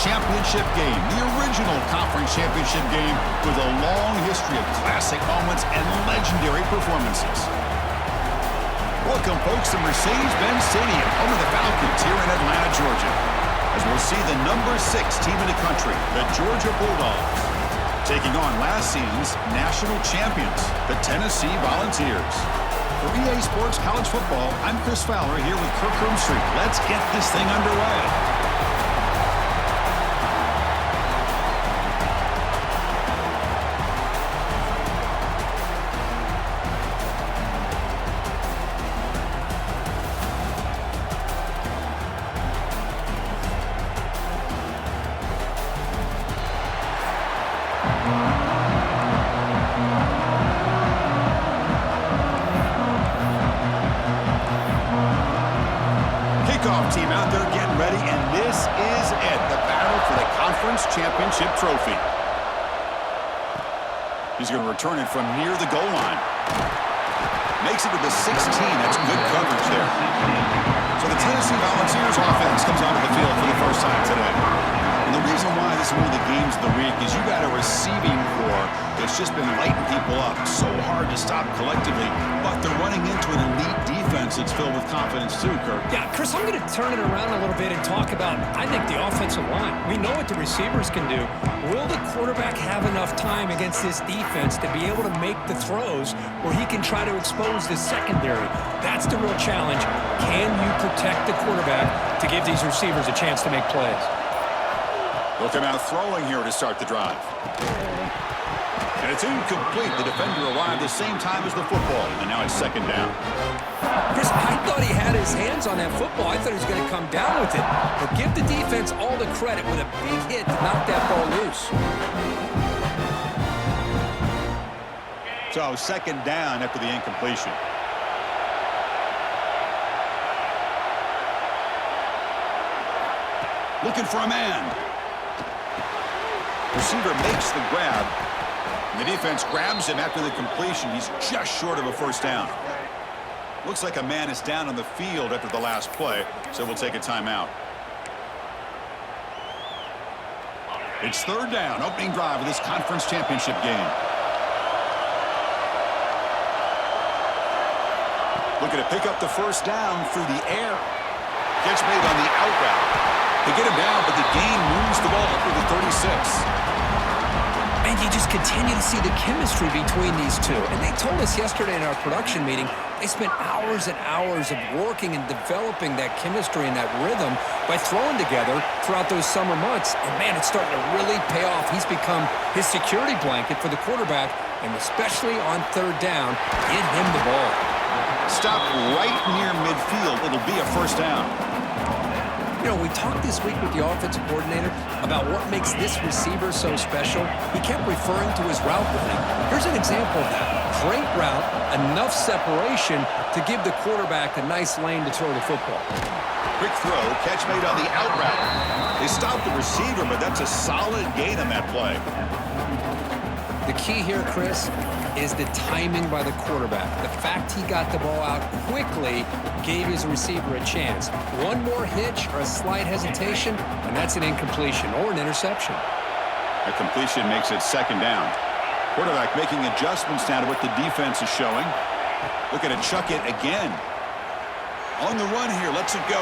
championship game, the original conference championship game with a long history of classic moments and legendary performances. Welcome, folks, to Mercedes-Benz Stadium, home of the Falcons here in Atlanta, Georgia, as we'll see the number 6 team in the country, the Georgia Bulldogs, taking on last season's national champions, the Tennessee Volunteers. For EA Sports College Football, I'm Chris Fowler here with Kirk Street. Let's get this thing underway. Team out there getting ready, and this is it, the battle for the conference championship trophy. He's going to return it from near the goal line. Makes it to the 16. That's good coverage there. So the Tennessee Volunteers offense comes onto the field for the first time today. And the reason why this is one of the games of the week is you got a receiving corps that's just been lighting people up. So hard to stop collectively, but they're running into an elite defense that's filled with confidence too, Kirk. Yeah, Chris, I'm going to turn it around a little bit and talk about, I think, the offensive line. We know what the receivers can do. Will the quarterback have enough time against this defense to be able to make the throws where he can try to expose the secondary? That's the real challenge. Can you protect the quarterback to give these receivers a chance to make plays? They'll come out throwing here to start the drive. And it's incomplete. The defender arrived the same time as the football, and now it's second down. Chris, I thought he had his hands on that football. I thought he was going to come down with it. But give the defense all the credit with a big hit to knock that ball loose. So second down after the incompletion. Looking for a man. Receiver makes the grab. The defense grabs him after the completion. He's just short of a first down. Looks like a man is down on the field after the last play, so we'll take a timeout. It's third down, opening drive of this conference championship game. Looking to pick up the first down through the air. Catch made on the out route. They get him down, but the gain moves the ball up to the 36. And you just continue to see the chemistry between these two. And they told us yesterday in our production meeting, they spent hours and hours of working and developing that chemistry and that rhythm by throwing together throughout those summer months. And, man, it's starting to really pay off. He's become his security blanket for the quarterback, and especially on third down, get him the ball. Stop right near midfield. It'll be a first down. You know, we talked this week with the offensive coordinator about what makes this receiver so special. He kept referring to his route running. Here's an example of that. Great route, enough separation to give the quarterback a nice lane to throw the football. Quick throw, catch made on the out route. They stopped the receiver, but that's a solid gain on that play. The key here, Chris, is the timing by the quarterback. The fact he got the ball out quickly gave his receiver a chance. One more hitch or a slight hesitation, and that's an incompletion or an interception. A completion makes it second down. Quarterback making adjustments now to what the defense is showing. Looking to chuck it again. On the run here, lets it go.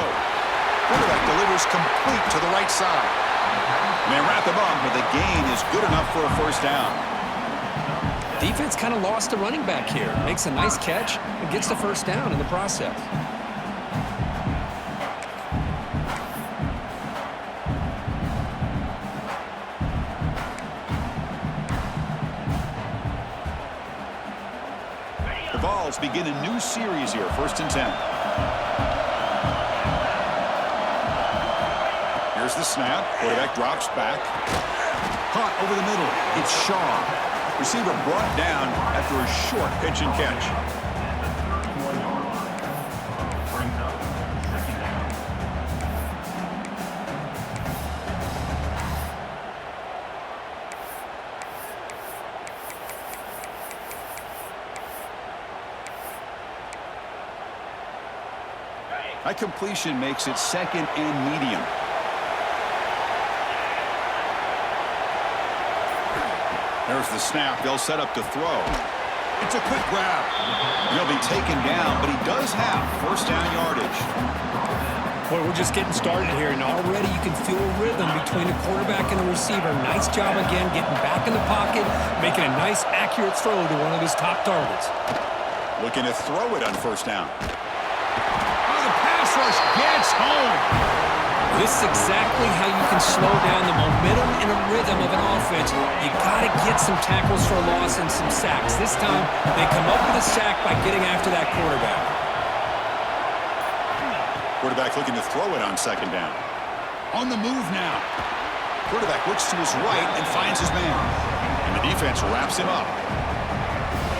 Quarterback delivers complete to the right side. May wrap him up, but the gain is good enough for a first down. Defense kind of lost the running back here. Makes a nice catch and gets the first down in the process. The Vols begin a new series here, 1st and 10. Here's the snap. Quarterback drops back. Caught over the middle. It's Shaw. Receiver brought down after a short pitch and catch. That completion makes it second and medium. There's the snap. They'll set up to throw. It's a quick grab. He'll be taken down, but he does have first down yardage. Boy, we're just getting started here, and already you can feel a rhythm between the quarterback and the receiver. Nice job again getting back in the pocket, making a nice, accurate throw to one of his top targets. Looking to throw it on first down. Oh, the pass rush gets home. This is exactly how you can slow down the momentum and a rhythm of an offense. You got to get some tackles for a loss and some sacks. This time, they come up with a sack by getting after that quarterback. Quarterback looking to throw it on second down. On the move now. Quarterback looks to his right and finds his man. And the defense wraps him up.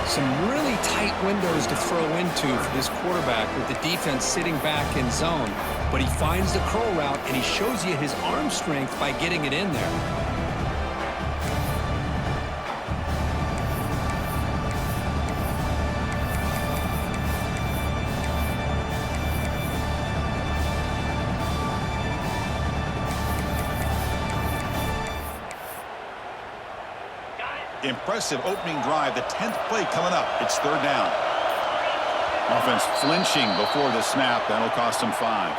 Some really tight windows to throw into for this quarterback with the defense sitting back in zone. But he finds the curl route, and he shows you his arm strength by getting it in there. Impressive opening drive. The 10th play coming up. It's third down. Offense flinching before the snap. That'll cost them 5.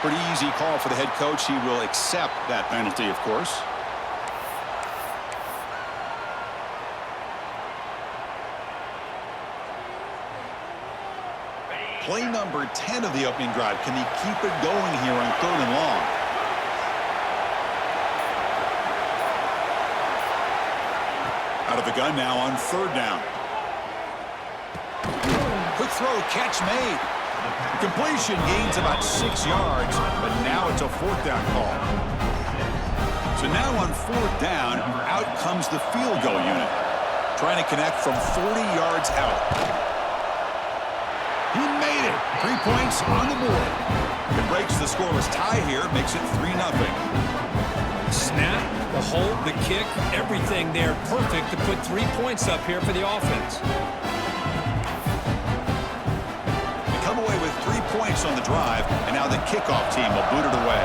Pretty easy call for the head coach. He will accept that penalty, of course. Play number 10 of the opening drive. Can he keep it going here on third and long? Out of the gun now on third down. Quick throw, catch made. Completion gains about 6 yards, but now it's a fourth down call. So now on fourth down, out comes the field goal unit. Trying to connect from 40 yards out. He made it. 3 points on the board. It breaks the scoreless tie here, makes it 3-0. Snap, the hold, the kick, everything there perfect to put 3 points up here for the offense. They come away with 3 points on the drive, and now the kickoff team will boot it away.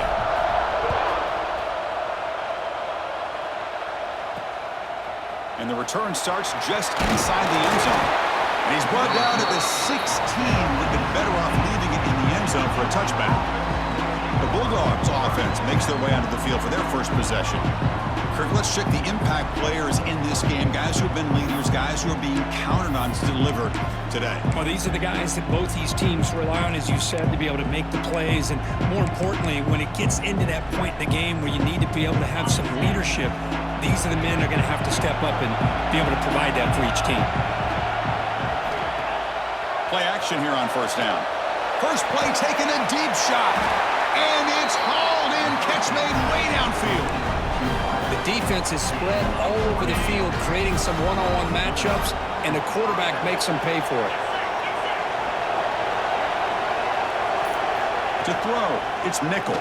And the return starts just inside the end zone. And he's brought down at the 16. Would have been better off leaving it in the end zone for a touchback. The Bulldogs offense makes their way onto the field for their first possession. Kirk, let's check the impact players in this game. Guys who have been leaders, guys who are being counted on to deliver today. Well, these are the guys that both these teams rely on, as you said, to be able to make the plays. And more importantly, when it gets into that point in the game where you need to be able to have some leadership, these are the men that are going to have to step up and be able to provide that for each team. Play action here on first down. First play taking a deep shot. And it's hauled in. Catch made way downfield. The defense is spread all over the field, creating some one-on-one matchups, and the quarterback makes them pay for it. To throw, it's nickel.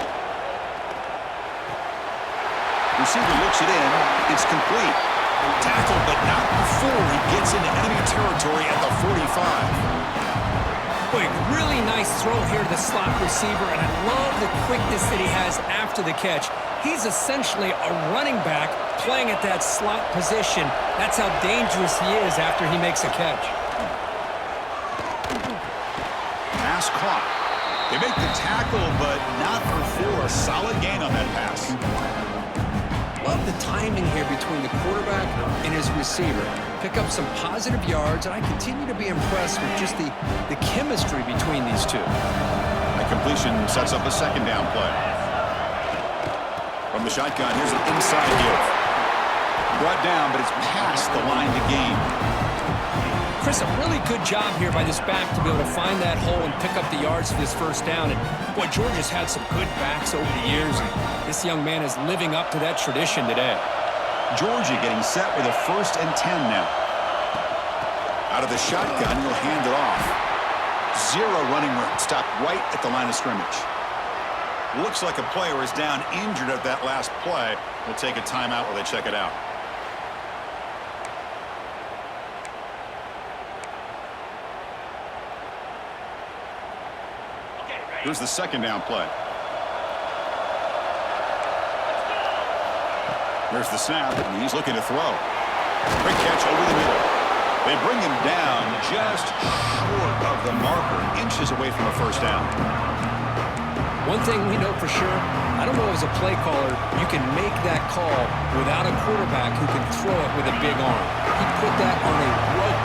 Receiver looks it in. It's complete. Tackled, but not before he gets into enemy territory at the 45. Boy, really nice throw here to the slot receiver, and I love the quickness that he has after the catch. He's essentially a running back playing at that slot position. That's how dangerous he is after he makes a catch. Pass caught. They make the tackle, but not before. A solid gain on that pass. Love the timing here between the quarterback and his receiver. Pick up some positive yards, and I continue to be impressed with just the chemistry between these two. The completion sets up a second down play. From the shotgun, here's an inside give. Brought down, but it's past the line to gain. Chris, a really good job here by this back to be able to find that hole and pick up the yards for this first down. And boy, Georgia's had some good backs over the years, and this young man is living up to that tradition today. Georgia getting set with a 1st and 10 now. Out of the shotgun, he'll hand it off. 0 running room. Stopped right at the line of scrimmage. Looks like a player is down injured at that last play. We'll take a timeout while they check it out. Here's the second down play. There's the snap, and he's looking to throw. Quick catch over the middle. They bring him down just short of the marker, inches away from a first down. One thing we know for sure, I don't know as a play caller, you can make that call without a quarterback who can throw it with a big arm. He put that on a rope.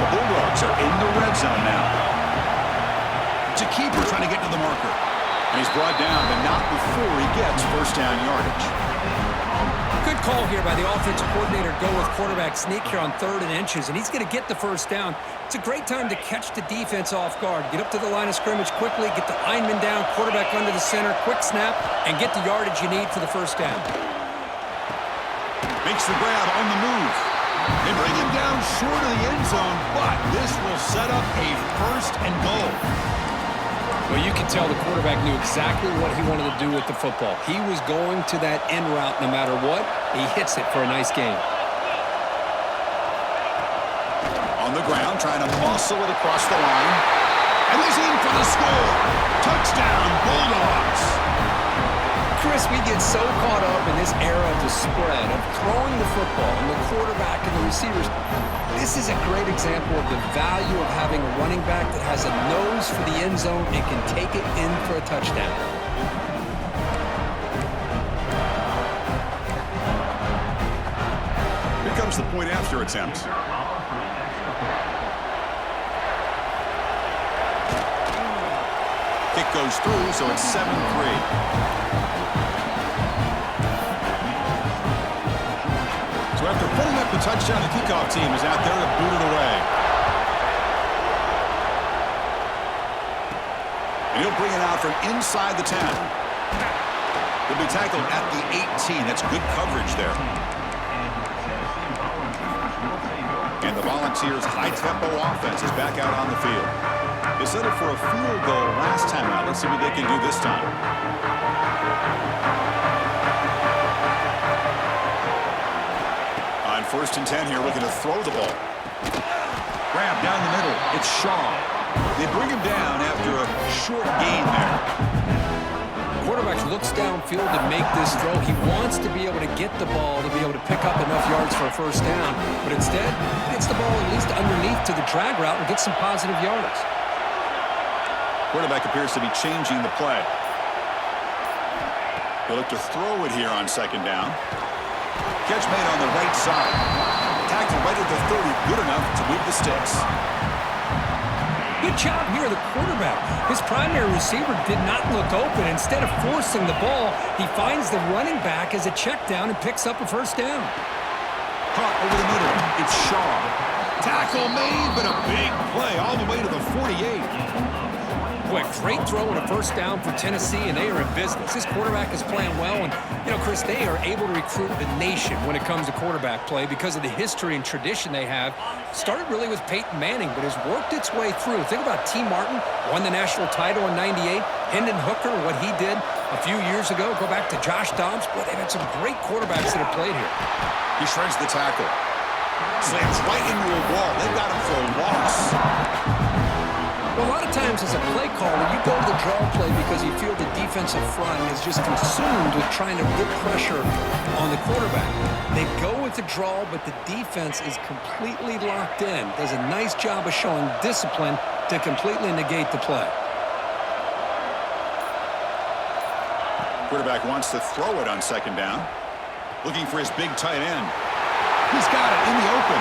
The Bulldogs are in the red zone now. It's a keeper trying to get to the marker. And he's brought down, but not before he gets first down yardage. Good call here by the offensive coordinator. Go with quarterback sneak here on 3rd and inches, and he's going to get the first down. It's a great time to catch the defense off guard. Get up to the line of scrimmage quickly, get the lineman down, quarterback under the center, quick snap, and get the yardage you need for the first down. Makes the grab on the move. They bring him down short of the end zone, but this will set up a first and goal. Well, you can tell the quarterback knew exactly what he wanted to do with the football. He was going to that end route no matter what. He hits it for a nice gain. On the ground, trying to muscle it across the line. And he's in for the score. Touchdown, Bulldogs. Chris, we get so caught up in this era of the spread, of throwing the football, and the quarterback and the receivers. This is a great example of the value of having a running back that has a nose for the end zone and can take it in for a touchdown. Here comes the point after attempt. Kick goes through, so it's 7-3. So after putting up the touchdown, the kickoff team is out there to boot it away. And he'll bring it out from inside the 10. He'll be tackled at the 18. That's good coverage there. And the Volunteers' high-tempo offense is back out on the field. They set it for a field goal last time out. Let's see what they can do this time. On 1st and 10 here, looking to throw the ball. Grab down the middle. It's Shaw. They bring him down after a short gain there. Quarterback looks downfield to make this throw. He wants to be able to get the ball to be able to pick up enough yards for a first down. But instead, he gets the ball at least underneath to the drag route and gets some positive yards. Quarterback appears to be changing the play. He'll look to throw it here on 2nd down. Catch made on the right side. Tackle right at the 30. Good enough to move the sticks. Good job here, the quarterback. His primary receiver did not look open. Instead of forcing the ball, he finds the running back as a check down and picks up a first down. Caught over the middle. It's Shaw. Tackle made, but a big play all the way to the 48. Boy, great throw and a first down for Tennessee, and they are in business. This quarterback is playing well, and, you know, Chris, they are able to recruit the nation when it comes to quarterback play because of the history and tradition they have. Started really with Peyton Manning, but has worked its way through. Think about T. Martin, won the national title in '98. Hendon Hooker, what he did a few years ago. Go back to Josh Dobbs. Boy, they've had some great quarterbacks that have played here. He shreds the tackle. Slams right into a wall. They've got him for a loss. Well, a lot of times as a play caller, you go to the draw play because you feel the defensive front is just consumed with trying to get pressure on the quarterback. They go with the draw, but the defense is completely locked in. Does a nice job of showing discipline to completely negate the play. Quarterback wants to throw it on 2nd down. Looking for his big tight end. He's got it in the open.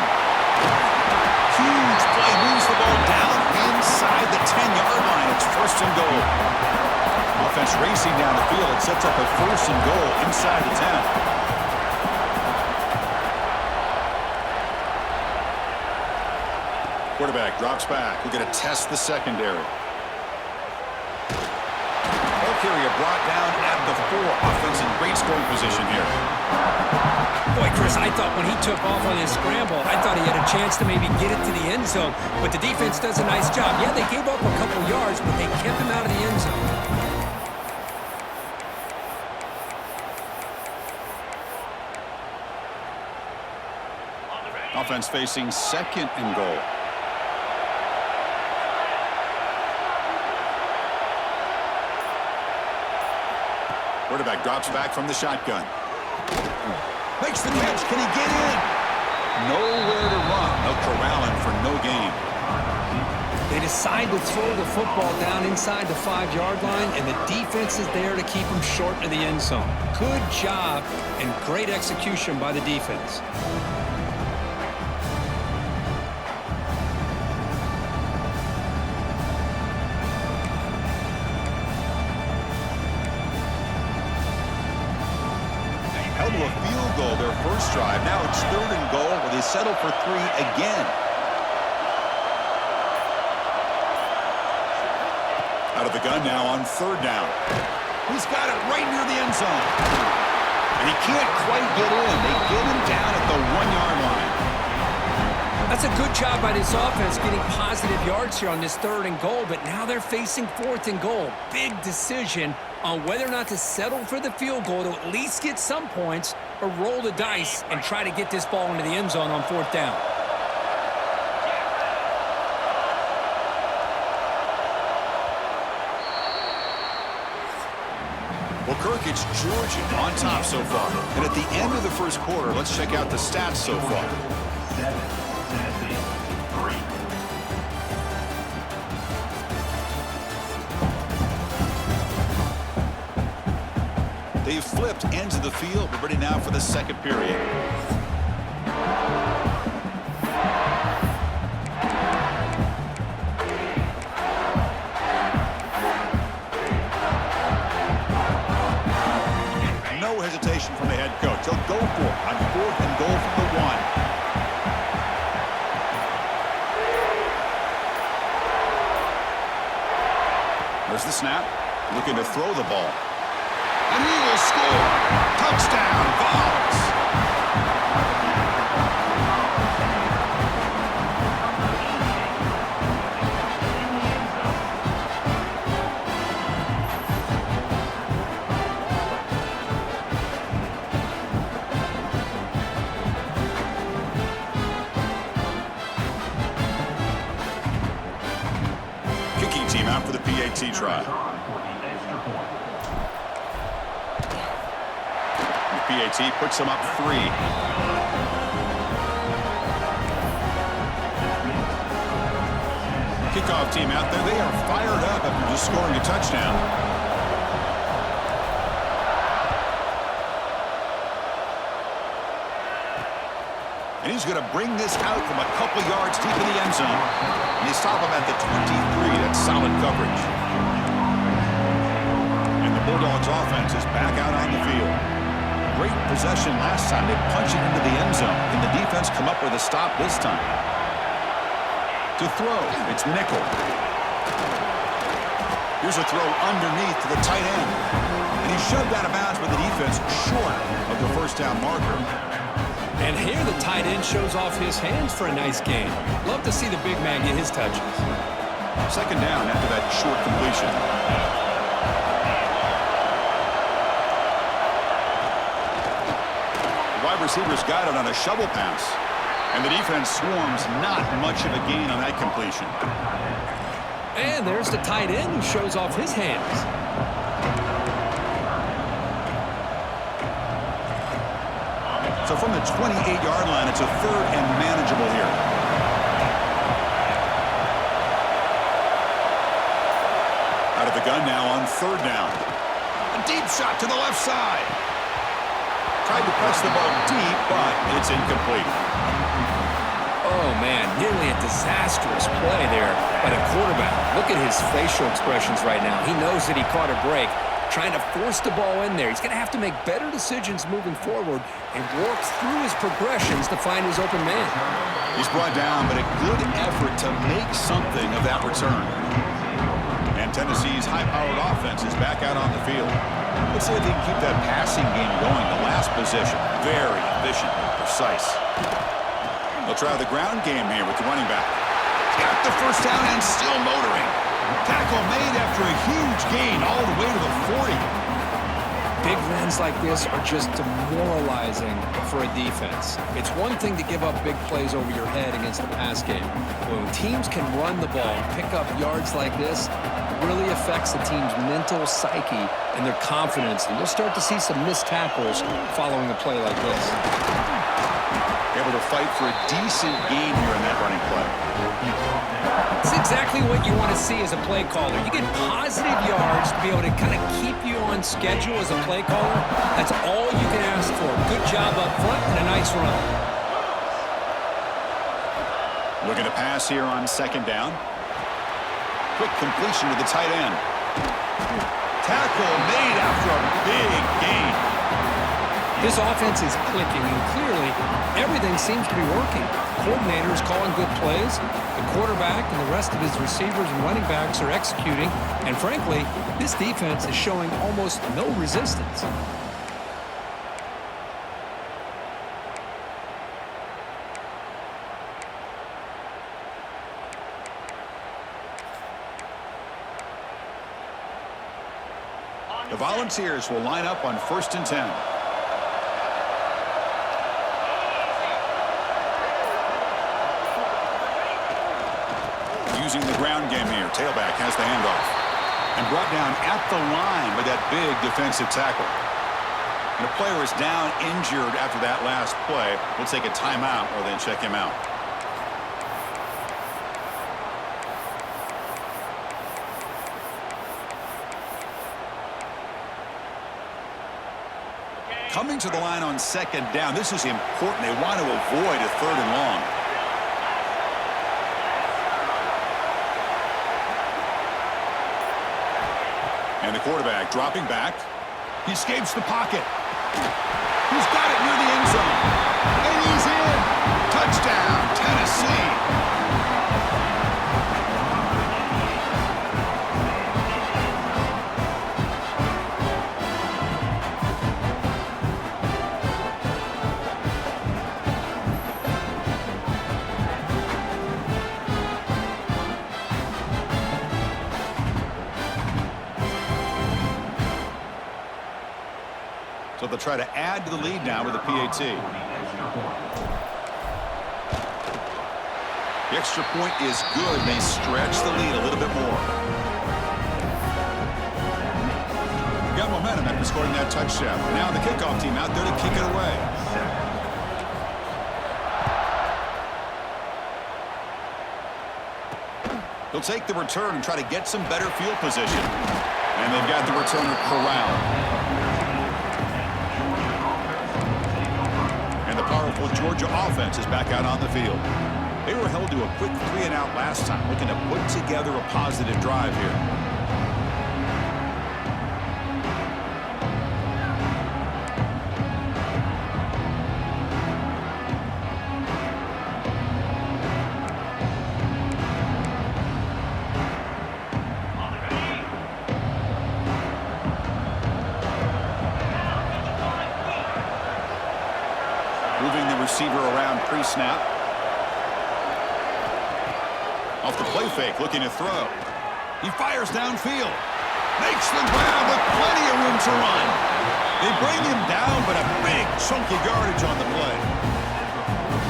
Huge play, moves the ball down inside the 10-yard line. It's 1st and goal. Offense racing down the field. It sets up a 1st and goal inside the 10. Quarterback drops back. We're going to test the secondary. Ball carrier brought down at the 4. Offense in great scoring position here. Boy, Chris, I thought when he took off on his scramble, I thought he had a chance to maybe get it to the end zone. But the defense does a nice job. Yeah, they gave up a couple yards, but they kept him out of the end zone. Offense facing 2nd and goal. Quarterback drops back from the shotgun. Makes the catch. Can he get in? Nowhere to run. They'll corral him for no gain. They decide to throw the football down inside the 5-yard line, and the defense is there to keep them short of the end zone. Good job and great execution by the defense. Held to a field goal their first drive. Now it's 3rd and goal where they settle for 3 again. Out of the gun now on 3rd down. He's got it right near the end zone. And he can't quite get in. They get him down at the 1-yard line. That's a good job by this offense getting positive yards here on this 3rd and goal, but now they're facing 4th and goal. Big decision on whether or not to settle for the field goal to at least get some points or roll the dice and try to get this ball into the end zone on 4th down. Well, Kirk, it's Georgia on top so far. And at the end of the first quarter, let's check out the stats so far. 7 Tennessee 3. They've flipped ends of the field. We're ready now for the second period. No hesitation from the head coach. He'll go for it on 4th and goal from the 1. There's the snap. Looking to throw the ball. And he will score. Touchdown, Vols. Kicking team out for the PAT try. PAT puts them up 3. Kickoff team out there. They are fired up after just scoring a touchdown. And he's going to bring this out from a couple yards deep in the end zone. And they stop him at the 23. That's solid coverage. And the Bulldogs offense is back out on the field. Great possession last time. They punch it into the end zone. And the defense come up with a stop this time. To throw, it's nickel. Here's a throw underneath to the tight end. And he's shoved out of bounds by the defense short of the first down marker. And here the tight end shows off his hands for a nice gain. Love to see the big man get his touches. 2nd down after that short completion. Receivers got it on a shovel pass. And the defense swarms, not much of a gain on that completion. And there's the tight end who shows off his hands. So from the 28-yard line, it's a 3rd and manageable here. Out of the gun now on 3rd down. A deep shot to the left side. Tried to press the ball deep, but it's incomplete. Oh, man, nearly a disastrous play there by the quarterback. Look at his facial expressions right now. He knows that he caught a break, trying to force the ball in there. He's going to have to make better decisions moving forward and work through his progressions to find his open man. He's brought down, but a good effort to make something of that return. And Tennessee's high-powered offense is back out on the field. Let's see if they can keep that passing game going. The last possession, very efficient and precise. They'll try the ground game here with the running back. Got the first down and still motoring. Tackle made after a huge gain all the way to the 40. Big wins like this are just demoralizing for a defense. It's one thing to give up big plays over your head against the pass game. When teams can run the ball and pick up yards like this, it really affects the team's mental psyche and their confidence. And you'll start to see some missed tackles following a play like this. Able to fight for a decent gain here in that running play. It's exactly what you want to see as a play caller. You get positive yards to be able to kind of keep you on schedule as a play caller. That's all you can ask for. Good job up front and a nice run. Looking to pass here on second down. Quick completion to the tight end. Tackle made after a big gain. This offense is clicking, and clearly everything seems to be working. Coordinators calling good plays. The quarterback and the rest of his receivers and running backs are executing. And frankly, this defense is showing almost no resistance. The Volunteers will line up on 1st and 10. Using the ground game here. Tailback has the handoff. And brought down at the line with that big defensive tackle. And the player is down injured after that last play. We'll take a timeout or then check him out. Coming to the line on second down. This is important. They want to avoid a 3rd and long. And the quarterback dropping back. He escapes the pocket. He's got it near the end zone. And he's in. Touchdown, Tennessee. So they'll try to add to the lead now with a PAT. The extra point is good. They stretch the lead a little bit more. Got momentum after scoring that touchdown. Now the kickoff team out there to kick it away. They'll take the return and try to get some better field position. And they've got the returner corralled. Powerful Georgia offense is back out on the field. They were held to a quick 3-and-out last time, looking to put together a positive drive here. Moving the receiver around pre-snap. Off the play fake, looking to throw. He fires downfield. Makes the ground with plenty of room to run. They bring him down, but a big chunky yardage on the play.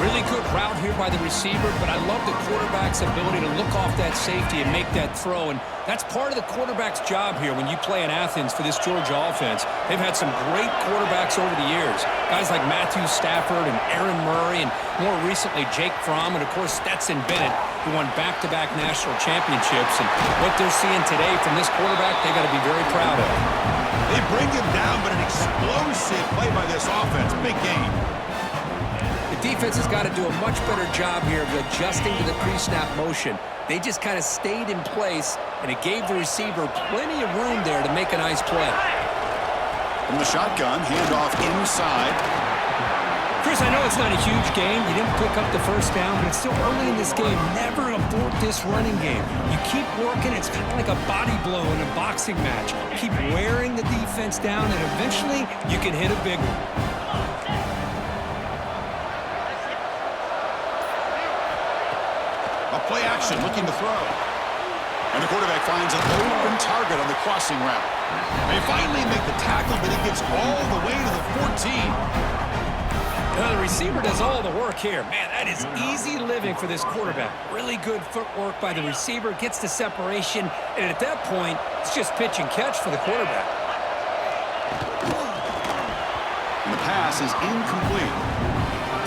Really good route here by the receiver, but I love the quarterback's ability to look off that safety and make that throw. And that's part of the quarterback's job here when you play in Athens for this Georgia offense. They've had some great quarterbacks over the years. Guys like Matthew Stafford and Aaron Murray, and more recently Jake Fromm, and of course Stetson Bennett, who won back-to-back national championships. And what they're seeing today from this quarterback, they got to be very proud of. They bring him down, but an explosive play by this offense. Big game. Defense has got to do a much better job here of adjusting to the pre-snap motion. They just kind of stayed in place, and it gave the receiver plenty of room there to make a nice play. From the shotgun, handoff inside. Chris, I know it's not a huge game. You didn't pick up the first down, but it's still early in this game. Never abort this running game. You keep working. It's kind of like a body blow in a boxing match. Keep wearing the defense down, and eventually you can hit a big one. Play action, looking to throw. And the quarterback finds an open target on the crossing route. They finally make the tackle, but he gets all the way to the 14. The receiver does all the work here. Man, that is easy living for this quarterback. Really good footwork by the receiver, gets the separation, and at that point, it's just pitch and catch for the quarterback. And the pass is incomplete.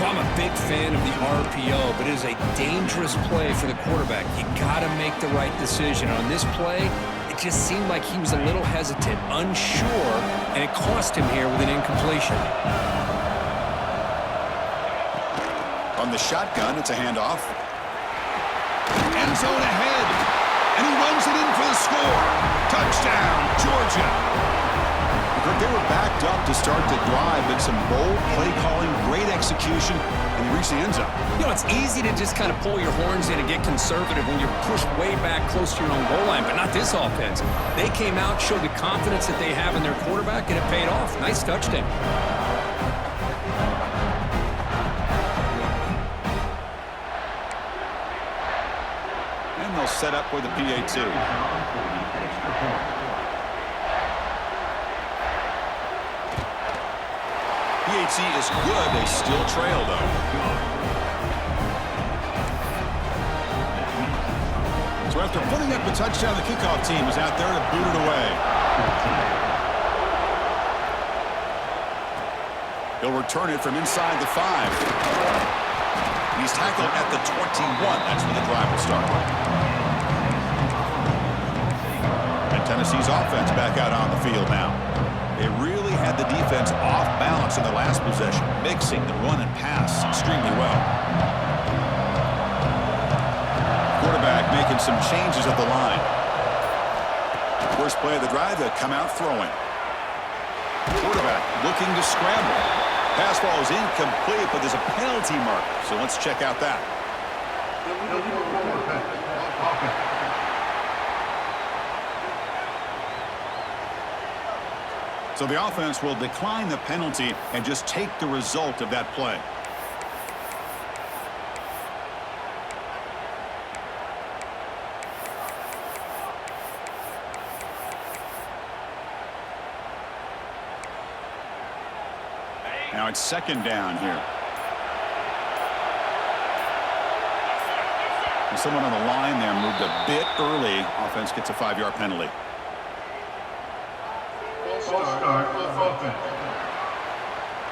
Well, I'm a big fan of the RPO, but it is a dangerous play for the quarterback. You got to make the right decision. On this play, it just seemed like he was a little hesitant, unsure, and it cost him here with an incompletion. On the shotgun, it's a handoff. End zone ahead. And he runs it in for the score. Touchdown, Georgia. They were backed up to start the drive, but some bold play calling, great execution, and he reached the end zone. You know, it's easy to just kind of pull your horns in and get conservative when you're pushed way back close to your own goal line, but not this offense. They came out, showed the confidence that they have in their quarterback, and it paid off. Nice touchdown. And they'll set up for the PAT. PAT is good. They still trail, though. So after putting up a touchdown, the kickoff team is out there to boot it away. He'll return it from inside the 5. He's tackled at the 21. That's when the drive will start. And Tennessee's offense back out on the field now. They really had the defense off balance in the last possession, mixing the run and pass extremely well. Quarterback making some changes at the line. First play of the drive, they'll come out throwing. Quarterback looking to scramble. Pass ball is incomplete, but there's a penalty mark, so let's check out that. So the offense will decline the penalty and just take the result of that play. Now it's second down here. And someone on the line there moved a bit early. Offense gets a 5-yard penalty.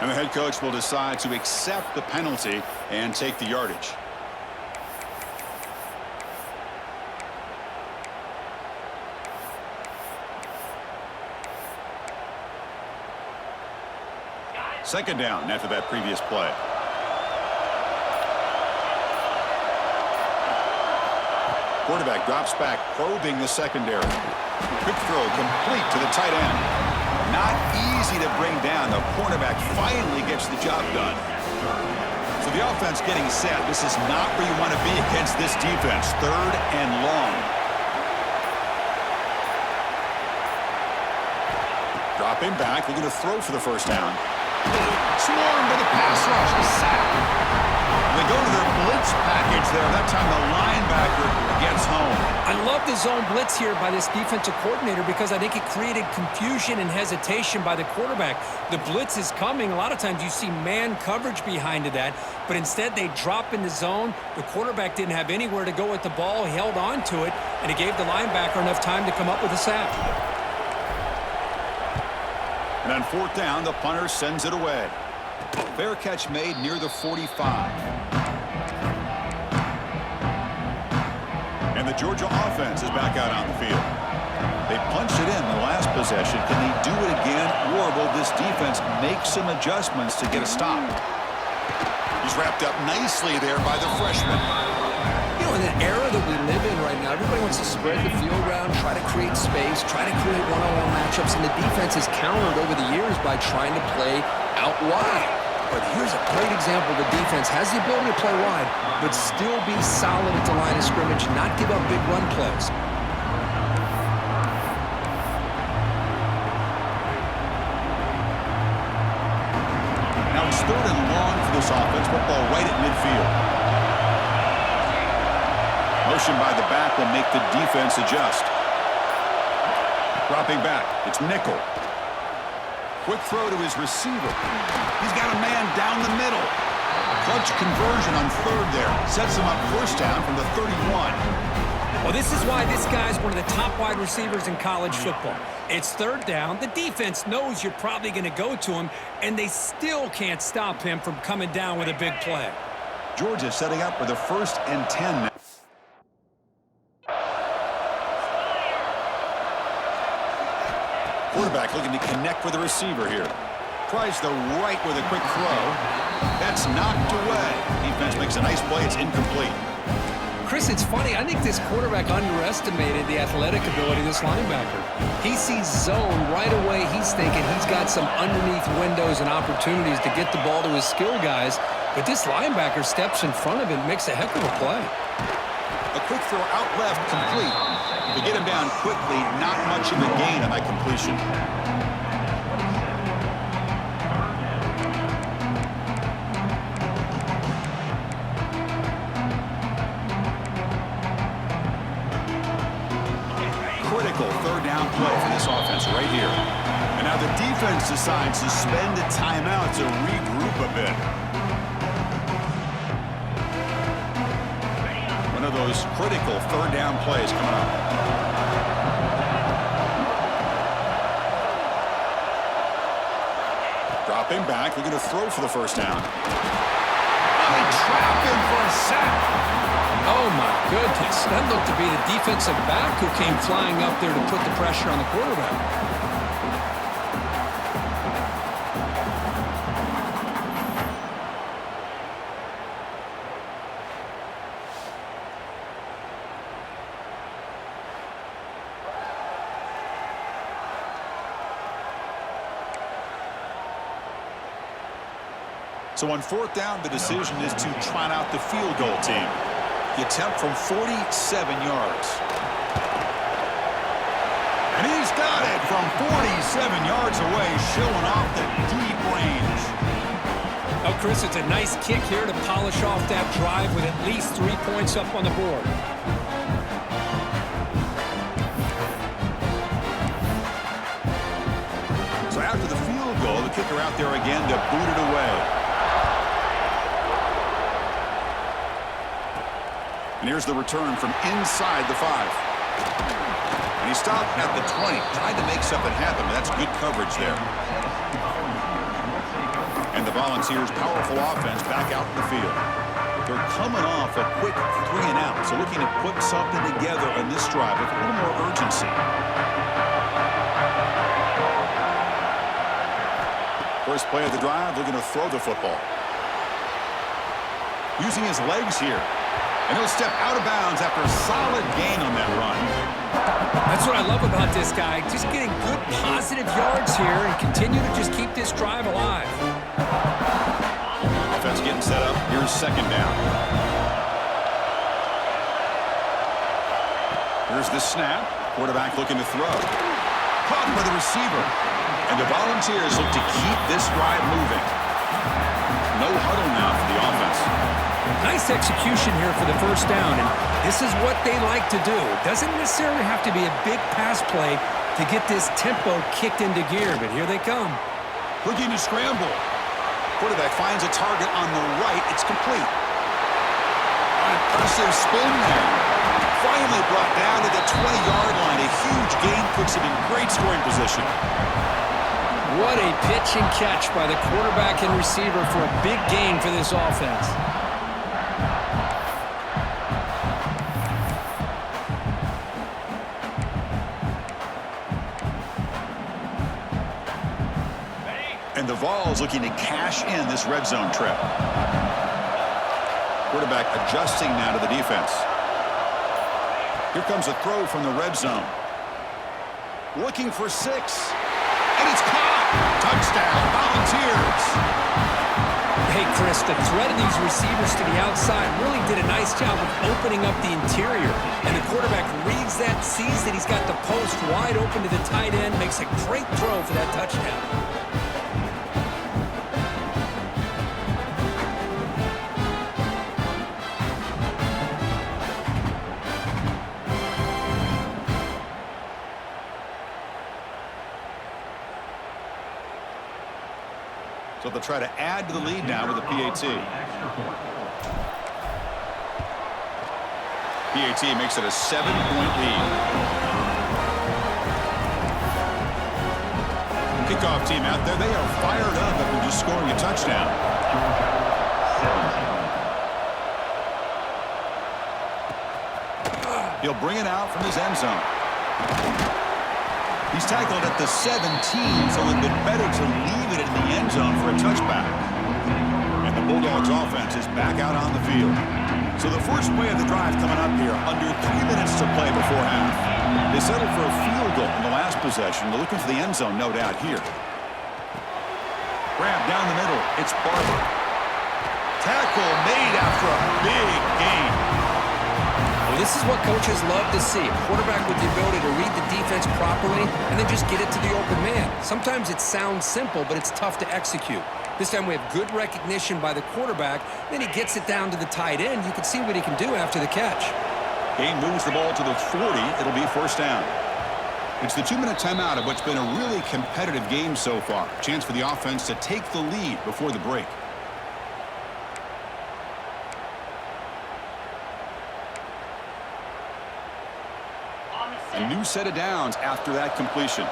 And the head coach will decide to accept the penalty and take the yardage. Second down after that previous play. Quarterback drops back, probing the secondary. Quick throw complete to the tight end. Not easy to bring down. The cornerback finally gets the job done. So the offense getting set. This is not where you want to be against this defense. 3rd and long. Dropping back, looking to throw for the first down. Swarmed by the pass rush. Sack. They go to their blitz package there. That time the linebacker gets home. I love the zone blitz here by this defensive coordinator because I think it created confusion and hesitation by the quarterback. The blitz is coming. A lot of times you see man coverage behind that, but instead they drop in the zone. The quarterback didn't have anywhere to go with the ball. He held on to it, and it gave the linebacker enough time to come up with a sack. And on 4th down, the punter sends it away. Fair catch made near the 45. And the Georgia offense is back out on the field. They punched it in the last possession. Can they do it again, or will this defense make some adjustments to get a stop? He's wrapped up nicely there by the freshman. You know, in the era that we live in right now, everybody wants to spread the field around, try to create space, try to create one-on-one matchups, and the defense has countered over the years by trying to play out wide. But here's a great example. The defense has the ability to play wide, but still be solid at the line of scrimmage, not give up big run plays. Now it's 3rd and long for this offense. Football right at midfield. Motion by the back will make the defense adjust. Dropping back, it's nickel. Quick throw to his receiver. He's got a man down the middle. Clutch conversion on third there. Sets him up first down from the 31. Well, this is why this guy's one of the top wide receivers in college football. It's third down. The defense knows you're probably going to go to him, and they still can't stop him from coming down with a big play. Georgia setting up for the 1st and 10 now. Quarterback looking to connect with the receiver here. Tries the right with a quick throw. That's knocked away. Defense makes a nice play. It's incomplete. Chris, it's funny. I think this quarterback underestimated the athletic ability of this linebacker. He sees zone right away. He's thinking he's got some underneath windows and opportunities to get the ball to his skill guys. But this linebacker steps in front of him, makes a heck of a play. A quick throw out left, complete. To get him down quickly, not much of a gain on that completion. Critical third down play for this offense right here. And now the defense decides to spend a timeout to regroup a bit. One of those critical third down plays coming up. Dropping back, looking to throw for the first down. Oh, they trap him for a sack. Oh, my goodness. That looked to be the defensive back who came flying up there to put the pressure on the quarterback. So on 4th down, the decision is to trot out the field goal team. The attempt from 47 yards. And he's got it from 47 yards away, showing off the deep range. Oh, Chris, it's a nice kick here to polish off that drive with at least 3 points up on the board. So after the field goal, the kicker out there again to boot it away. And here's the return from inside the 5. And he stopped at the 20. Tried to make something happen, but that's good coverage there. And the Volunteers' powerful offense back out in the field. They're coming off a quick 3 and out, so looking to put something together on this drive with a little more urgency. First play of the drive, looking to throw the football. Using his legs here. And he'll step out of bounds after a solid gain on that run. That's what I love about this guy. Just getting good positive yards here and continue to just keep this drive alive. Offense getting set up. Here's 2nd down. Here's the snap. Quarterback looking to throw. Caught by the receiver. And the Volunteers look to keep this drive moving. No huddle now for the offense. Nice execution here for the first down, and this is what they like to do. It doesn't necessarily have to be a big pass play to get this tempo kicked into gear, but here they come. Looking to scramble. Quarterback finds a target on the right. It's complete. An impressive spin there. Finally brought down to the 20-yard line. A huge gain puts it in great scoring position. What a pitch and catch by the quarterback and receiver for a big gain for this offense. And the Vols looking to cash in this red zone trip. Quarterback adjusting now to the defense. Here comes a throw from the red zone. Looking for 6. And it's caught. Touchdown, Volunteers. Hey, Chris, the threat of these receivers to the outside really did a nice job of opening up the interior. And the quarterback reads that, sees that he's got the post wide open to the tight end, makes a great throw for that touchdown. So they'll try to add to the lead now with a PAT. PAT makes it a 7-point lead. Kickoff team out there, they are fired up after just scoring a touchdown. He'll bring it out from his end zone. He's tackled at the 17, so a little bit better to leave it in the end zone for a touchback. And the Bulldogs offense is back out on the field. So the first play of the drive coming up here, under 3 minutes to play before half. They settled for a field goal in the last possession. They're looking for the end zone, no doubt, here. Grab down the middle. It's Barber. Tackle made after a big gain. Well, this is what coaches love to see. A quarterback with the ability to read the defense properly and then just get it to the open man. Sometimes it sounds simple, but it's tough to execute. This time we have good recognition by the quarterback. Then he gets it down to the tight end. You can see what he can do after the catch. Gain moves the ball to the 40. It'll be first down. It's the 2-minute timeout of what's been a really competitive game so far. Chance for the offense to take the lead before the break. A new set of downs after that completion.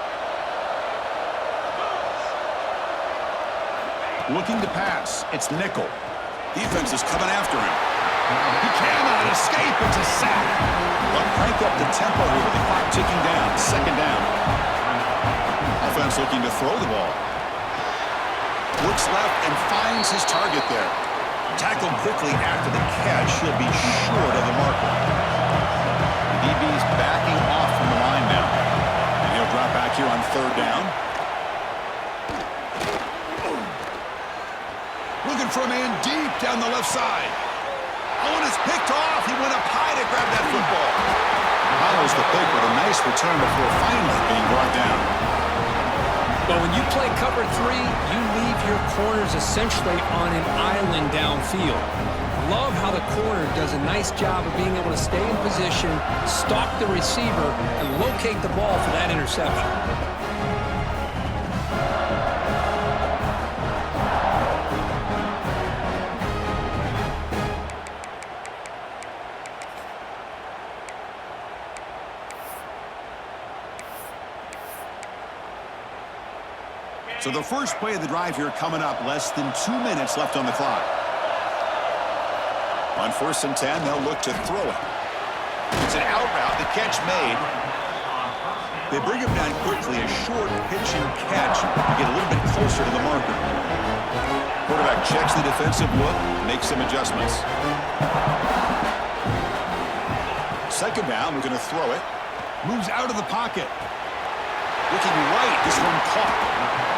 Looking to pass. It's nickel. Defense is coming after him. He cannot escape. It's a sack. They'll crank up the tempo here with the clock ticking down. Second down. Offense looking to throw the ball. Looks left and finds his target there. Tackled quickly after the catch. He'll be short of the marker. The DB's backing off from the line now. And he'll drop back here on third down. Looking for a man deep down the left side. Oh, and it's picked off. He went up high to grab that football. Follows the pick with a nice return before finally being brought down. But when you play cover 3, you leave your corners essentially on an island downfield. Love how the corner does a nice job of being able to stay in position, stalk the receiver, and locate the ball for that interception. So the first play of the drive here coming up, less than 2 minutes left on the clock. On 1st and 10, they'll look to throw it. It's an out route, the catch made. They bring him down quickly, a short pitching catch to get a little bit closer to the marker. Quarterback checks the defensive look, makes some adjustments. Second down, we're going to throw it. Moves out of the pocket. Looking right, this one caught.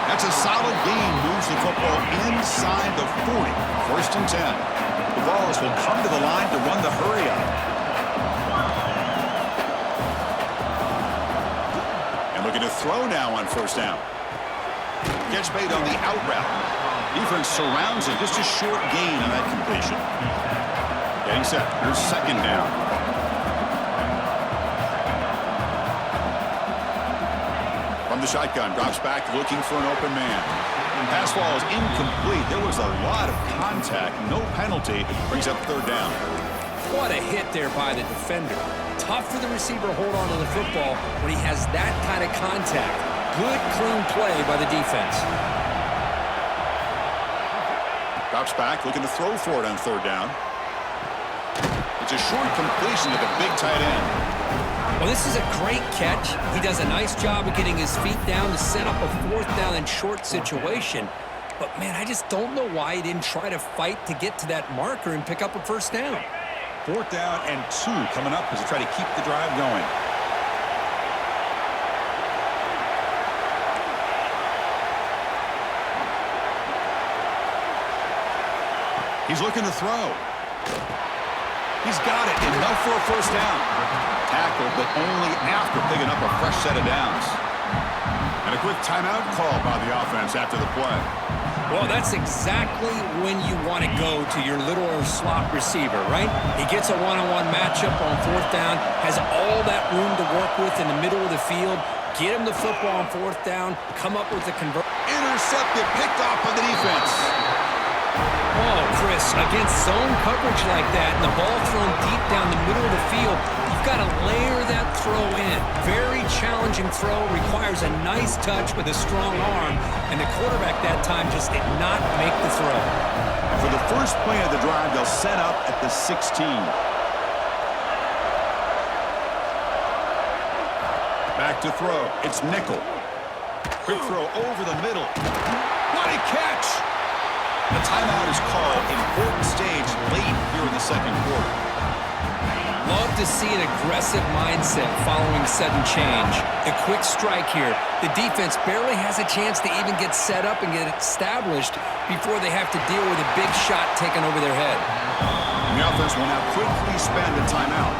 That's a solid gain, moves the football inside the 40. 1st and 10. The Vols will come to the line to run the hurry up. And looking to throw now on 1st down. Catch made on the out route. Defense surrounds it, just a short gain on that completion. Getting set, here's 2nd down. From the shotgun, drops back looking for an open man. Pass ball is incomplete. There was a lot of contact. No penalty. Brings up 3rd down. What a hit there by the defender. Tough for the receiver to hold on to the football when he has that kind of contact. Good, clean play by the defense. Drops back, looking to throw for it on 3rd down. It's a short completion to the big tight end. Well, this is a great catch. He does a nice job of getting his feet down to set up a 4th down and short situation. But, man, I just don't know why he didn't try to fight to get to that marker and pick up a 1st down. 4th down and 2 coming up as they try to keep the drive going. He's looking to throw. He's got it. Enough for a 1st down. Tackled, but only after picking up a fresh set of downs. And a quick timeout call by the offense after the play. Well, that's exactly when you want to go to your little slot receiver, right? He gets a one-on-one matchup on fourth down, has all that room to work with in the middle of the field, get him the football on fourth down, come up with a conversion. Intercepted, picked off by the defense. Oh, Chris, against zone coverage like that and the ball thrown deep down the middle of the field, you've got to layer that throw in. Very challenging throw, requires a nice touch with a strong arm, and the quarterback that time just did not make the throw. For the first play of the drive, they'll set up at the 16. Back to throw. It's nickel. Quick throw over the middle. What a catch! The timeout is called. Important stage late here in the second quarter. Love to see an aggressive mindset following sudden change. The quick strike here. The defense barely has a chance to even get set up and get established before they have to deal with a big shot taken over their head. And the offense will now quickly spend a timeout.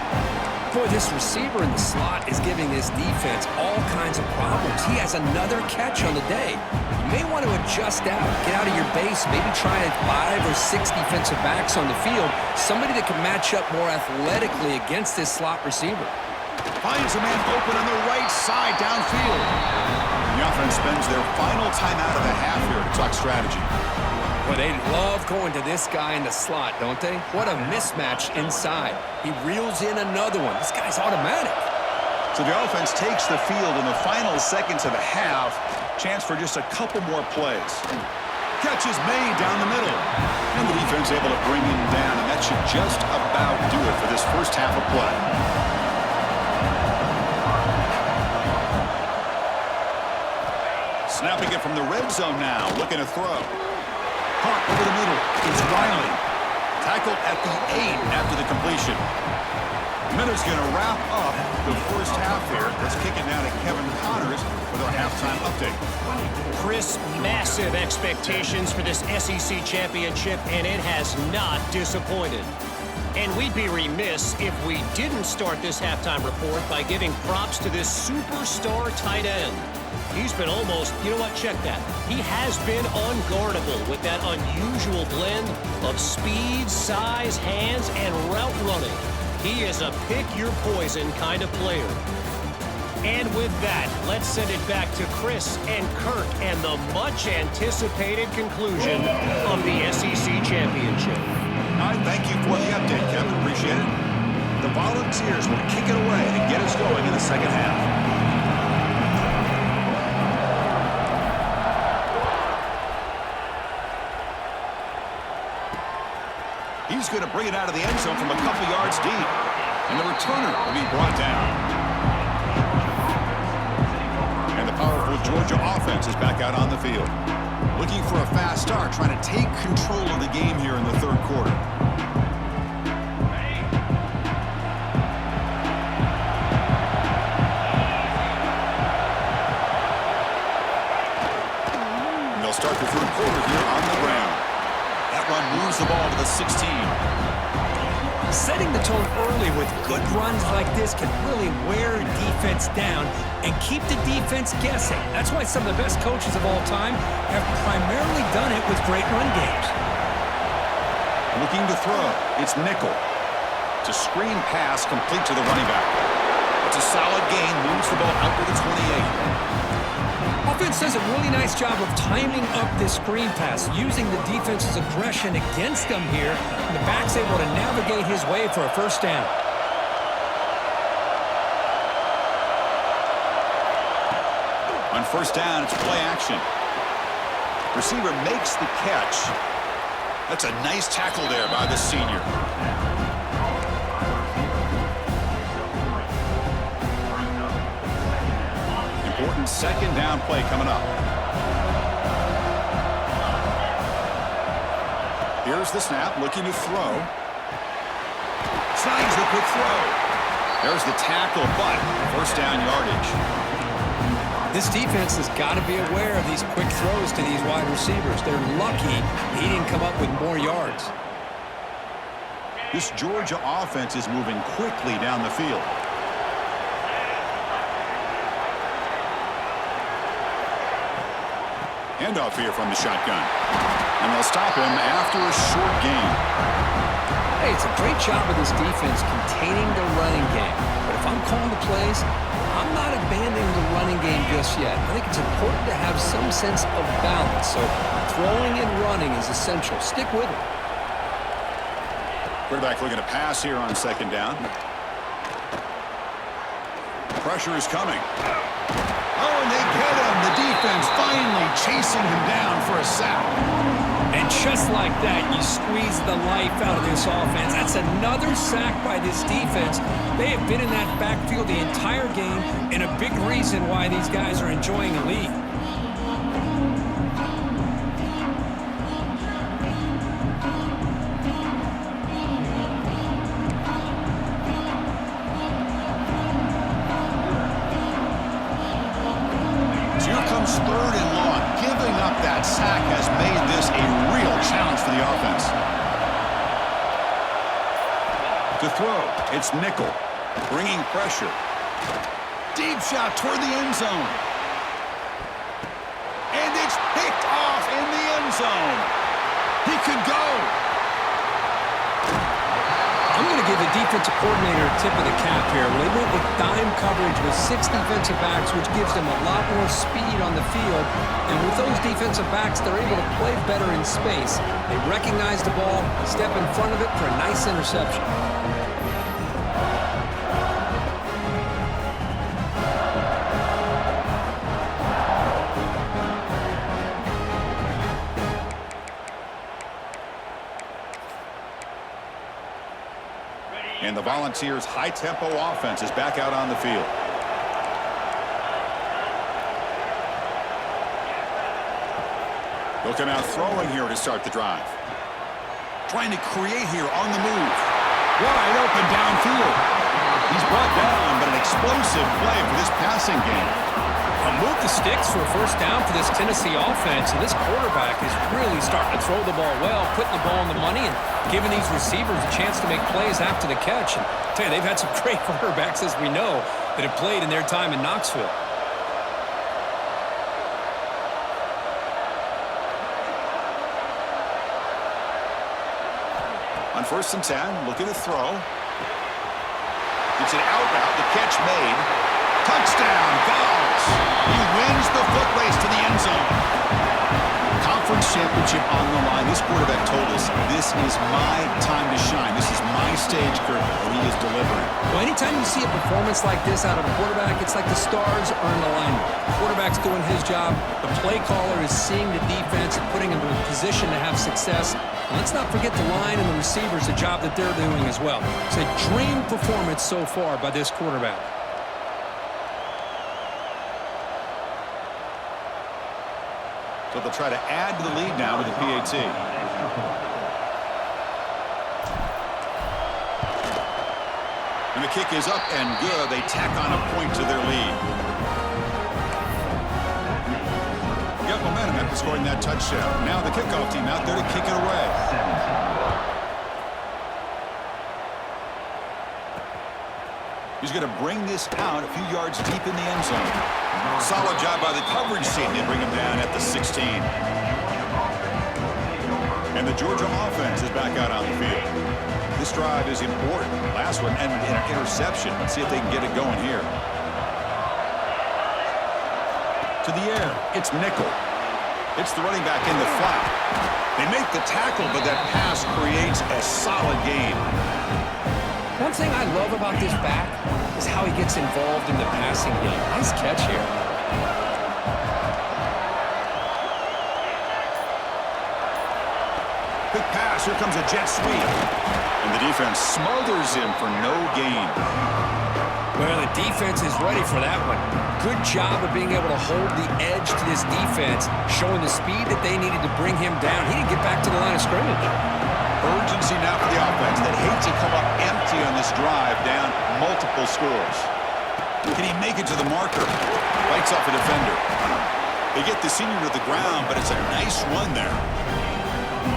Boy, this receiver in the slot is giving this defense all kinds of problems. He has another catch on the day. You may want to adjust out, get out of your base, maybe try 5 or 6 defensive backs on the field, somebody that can match up more athletically against this slot receiver. Finds a man open on the right side downfield. The offense spends their final timeout of the half here to talk strategy. Well, they love going to this guy in the slot, don't they? What a mismatch inside. He reels in another one. This guy's automatic. So the offense takes the field in the final seconds of the half. Chance for just a couple more plays. Catch is made down the middle. And the defense able to bring him down, and that should just about do it for this first half of play. Snapping it from the red zone now, looking to throw. Caught over the middle. It's Riley. Tackled at the 8 after the completion. Minutes going to wrap up the first half here. Let's kick it now to Kevin Connors with our halftime update. Chris, massive expectations for this SEC championship, and it has not disappointed. And we'd be remiss if we didn't start this halftime report by giving props to this superstar tight end. He's been almost, you know what, check that. He has been unguardable with that unusual blend of speed, size, hands, and route running. He is a pick-your-poison kind of player. And with that, let's send it back to Chris and Kirk and the much-anticipated conclusion of the SEC championship. All right, thank you for the update, Kevin. Appreciate it. The Volunteers will kick it away to get us going in the second half. He's going to bring it out of the end zone from a couple yards deep. And the returner will be brought down. And the powerful Georgia offense is back out on the field. Looking for a fast start, trying to take control of the game here in the third quarter. And they'll start the third quarter here on the ground. That run moves the ball to the 16. Setting the tone early with good runs like this can really wear a defense down and keep the defense guessing. That's why some of the best coaches of all time have primarily done it with great run games. Looking to throw. It's nickel. It's a screen pass complete to the running back. It's a solid gain. Moves the ball out to the 28. Offense does a really nice job of timing up this screen pass, using the defense's aggression against them here, and the back's able to navigate his way for a first down. On first down, it's play action. Receiver makes the catch. That's a nice tackle there by the senior. Important second down play coming up. Here's the snap, looking to throw. Signs the quick throw. There's the tackle, but first down yardage. This defense has got to be aware of these quick throws to these wide receivers. They're lucky he didn't come up with more yards. This Georgia offense is moving quickly down the field. Handoff here from the shotgun. And they'll stop him after a short gain. Hey, it's a great job of this defense containing the running game. But if I'm calling the plays, I'm not abandoning the running game just yet. I think it's important to have some sense of balance. So throwing and running is essential. Stick with it. Quarterback looking to pass here on second down. Pressure is coming. Oh, and they get him. The defense finally chasing him down for a sack. And just like that, you squeeze the life out of this offense. That's another sack by this defense. They have been in that backfield the entire game, and a big reason why these guys are enjoying a lead. Third and long. Giving up that sack has made this a real challenge for the offense. To throw, it's Nickel, bringing pressure. Deep shot toward the end zone. And it's picked off in the end zone. He could go. I'm going to give the defensive coordinator a tip of the cap here. They went with dime coverage with 6 defensive backs, which gives them a lot more speed on the field. And with those defensive backs, they're able to play better in space. They recognize the ball, step in front of it for a nice interception. And the Volunteers' high-tempo offense is back out on the field. They'll come out throwing here to start the drive. Trying to create here on the move. Wide open downfield. He's brought down, but an explosive play for this passing game. Move the sticks for a first down for this Tennessee offense, and this quarterback is really starting to throw the ball well, putting the ball on the money and giving these receivers a chance to make plays after the catch. And I tell you, they've had some great quarterbacks, as we know, that have played in their time in Knoxville. On 1st and 10, looking to throw. It's an out route, the catch made. Touchdown, Vols. He wins the foot race to the end zone. Conference championship on the line. This quarterback told us, this is my time to shine. This is my stage curtain, and he is delivering. Well, anytime you see a performance like this out of a quarterback, it's like the stars are in alignment. The quarterback's doing his job. The play caller is seeing the defense and putting him in a position to have success. And let's not forget the line and the receivers, the job that they're doing as well. It's a dream performance so far by this quarterback. So they'll try to add to the lead now with the PAT. And the kick is up and good. They tack on a point to their lead. Got momentum after scoring that touchdown. Now the kickoff team out there to kick it away. He's going to bring this out a few yards deep in the end zone. Solid job by the coverage team. They bring him down at the 16. And the Georgia offense is back out on the field. This drive is important. Last one ended in an interception. Let's see if they can get it going here. To the air. It's Nickel. It's the running back in the flat. They make the tackle, but that pass creates a solid gain. One thing I love about this back is how he gets involved in the passing game. Nice catch here. Quick pass. Here comes a jet sweep. And the defense smothers him for no gain. Well, the defense is ready for that one. Good job of being able to hold the edge to this defense, showing the speed that they needed to bring him down. He didn't get back to the line of scrimmage. Urgency now for the offense that hates to come up empty on this drive, down multiple scores. Can he make it to the marker? Bites off a defender. They get the senior to the ground, but it's a nice run there.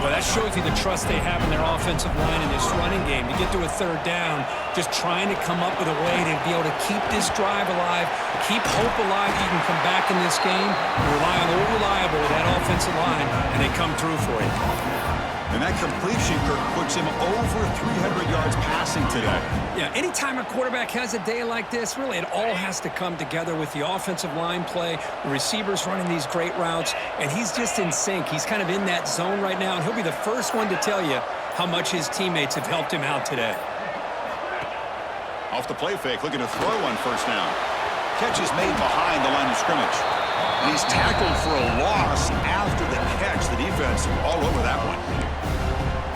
Well, that shows you the trust they have in their offensive line in this running game. You get to a third down, just trying to come up with a way to be able to keep this drive alive, keep hope alive. You can come back in this game, rely on the reliable with that offensive line, and they come through for you. And that completion, Kirk, puts him over 300 yards passing today. Yeah, anytime a quarterback has a day like this, really it all has to come together with the offensive line play, the receivers running these great routes, and he's just in sync. He's kind of in that zone right now, and he'll be the first one to tell you how much his teammates have helped him out today. Off the play fake, looking to throw on first down. Catch is made behind the line of scrimmage. And he's tackled for a loss after the catch. The defense all over that one.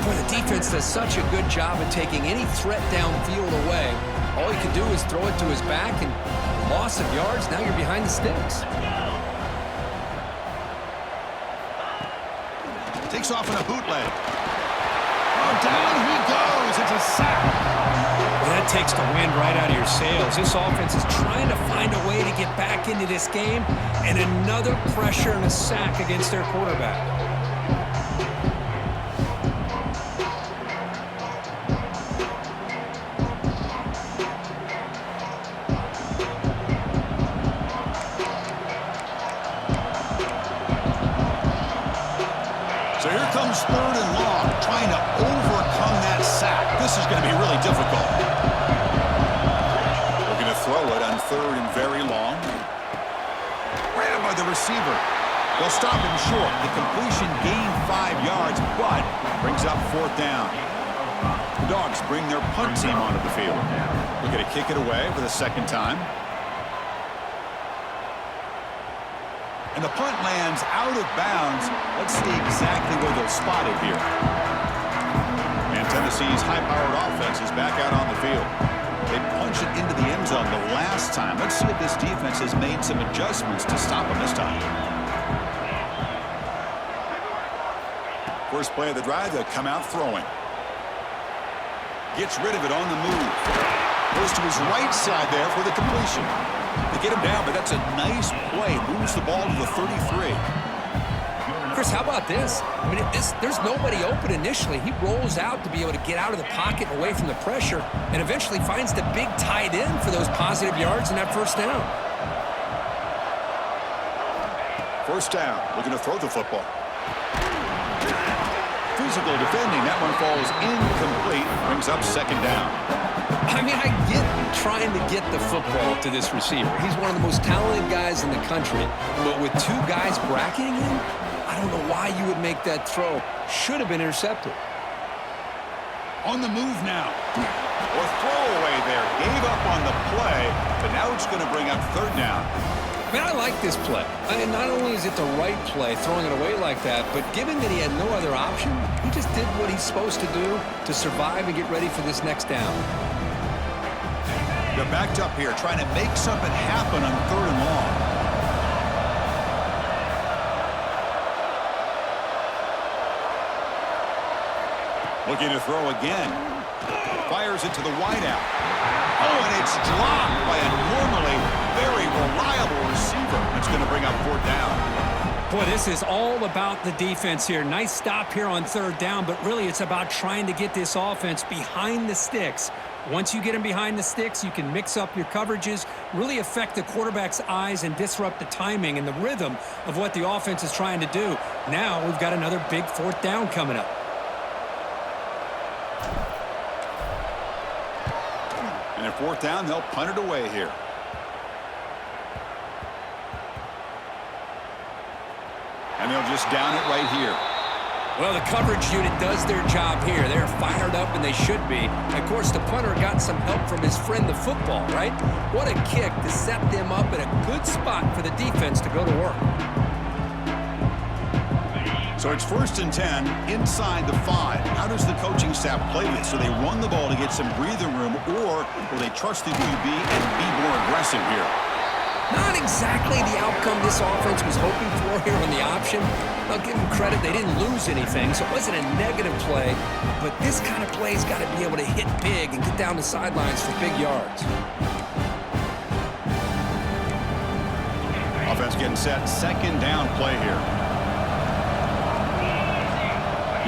Boy, the defense does such a good job of taking any threat downfield away. All he can do is throw it to his back, and loss of yards, now you're behind the sticks. Takes off in a bootleg. Oh, down he goes. It's a sack. Well, that takes the wind right out of your sails. This offense is trying to find a way to get back into this game, and another pressure and a sack against their quarterback. So here comes third and long, trying to overcome that sack. This is going to be really difficult. Looking to throw it on third and very long. Grabbed by the receiver. They'll stop him short. The completion gained 5 yards, but brings up fourth down. The Dogs bring their punt team onto the field. Looking to kick it away for the second time. And the punt lands out of bounds. Let's see exactly where they'll spot it here. And Tennessee's high-powered offense is back out on the field. They punched it into the end zone the last time. Let's see if this defense has made some adjustments to stop them this time. First play of the drive, they'll come out throwing. Gets rid of it on the move. Goes to his right side there for the completion. They get him down, but that's a nice play. Moves the ball to the 33. Chris, how about this? I mean, there's nobody open initially. He rolls out to be able to get out of the pocket and away from the pressure, and eventually finds the big tight end for those positive yards in that first down. First down, looking to throw the football. Physical defending, that one falls incomplete, brings up second down. I mean, I get trying to get the football to this receiver. He's one of the most talented guys in the country, but with two guys bracketing him, I don't know why you would make that throw. Should have been intercepted. On the move now. Or throwaway there. Gave up on the play, but now it's going to bring up third down. I mean, I like this play. I mean, not only is it the right play, throwing it away like that, but given that he had no other option, he just did what he's supposed to do to survive and get ready for this next down. They're backed up here, trying to make something happen on third and long. Looking to throw again. Fires it to the wideout. Oh, and it's dropped by a normally very reliable receiver. That's going to bring up fourth down. Boy, this is all about the defense here. Nice stop here on third down, but really it's about trying to get this offense behind the sticks. Once you get them behind the sticks, you can mix up your coverages, really affect the quarterback's eyes and disrupt the timing and the rhythm of what the offense is trying to do. Now we've got another big fourth down coming up. And at fourth down, they'll punt it away here. And they'll just down it right here. Well, the coverage unit does their job here. They're fired up, and they should be. Of course, the punter got some help from his friend, the football, right? What a kick to set them up in a good spot for the defense to go to work. So it's 1st and 10 inside the 5. How does the coaching staff play this? So they run the ball to get some breathing room, or will they trust the QB and be more aggressive here? Not exactly the outcome this offense was hoping for here on the option. I'll give them credit. They didn't lose anything, so it wasn't a negative play. But this kind of play's got to be able to hit big and get down the sidelines for big yards. Offense getting set. Second down play here.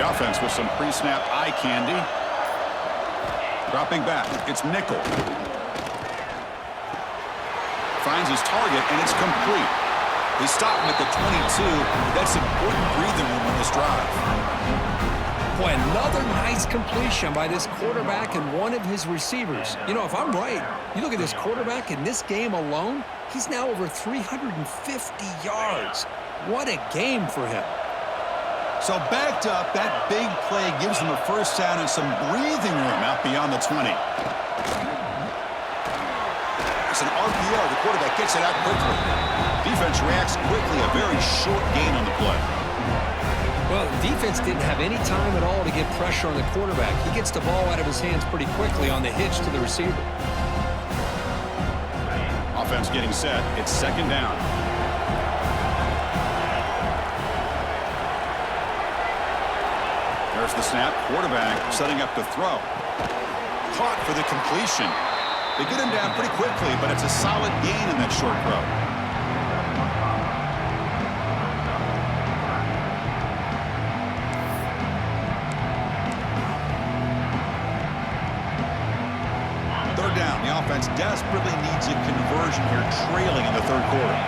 The offense with some pre-snap eye candy. Dropping back, it's Nickel. Finds his target, and it's complete. They stop him at the 22. That's important breathing room on this drive. Boy, another nice completion by this quarterback and one of his receivers. You know, if I'm right, you look at this quarterback in this game alone, he's now over 350 yards. What a game for him. So backed up, that big play gives them a first down and some breathing room out beyond the 20. It's an RPO. The quarterback gets it out quickly. Defense reacts quickly. A very short gain on the play. Well, the defense didn't have any time at all to get pressure on the quarterback. He gets the ball out of his hands pretty quickly on the hitch to the receiver. Offense getting set. It's second down. There's the snap. Quarterback setting up to throw. Caught for the completion. They get him down pretty quickly, but it's a solid gain in that short throw. Third down. The offense desperately needs a conversion here, trailing in the third quarter.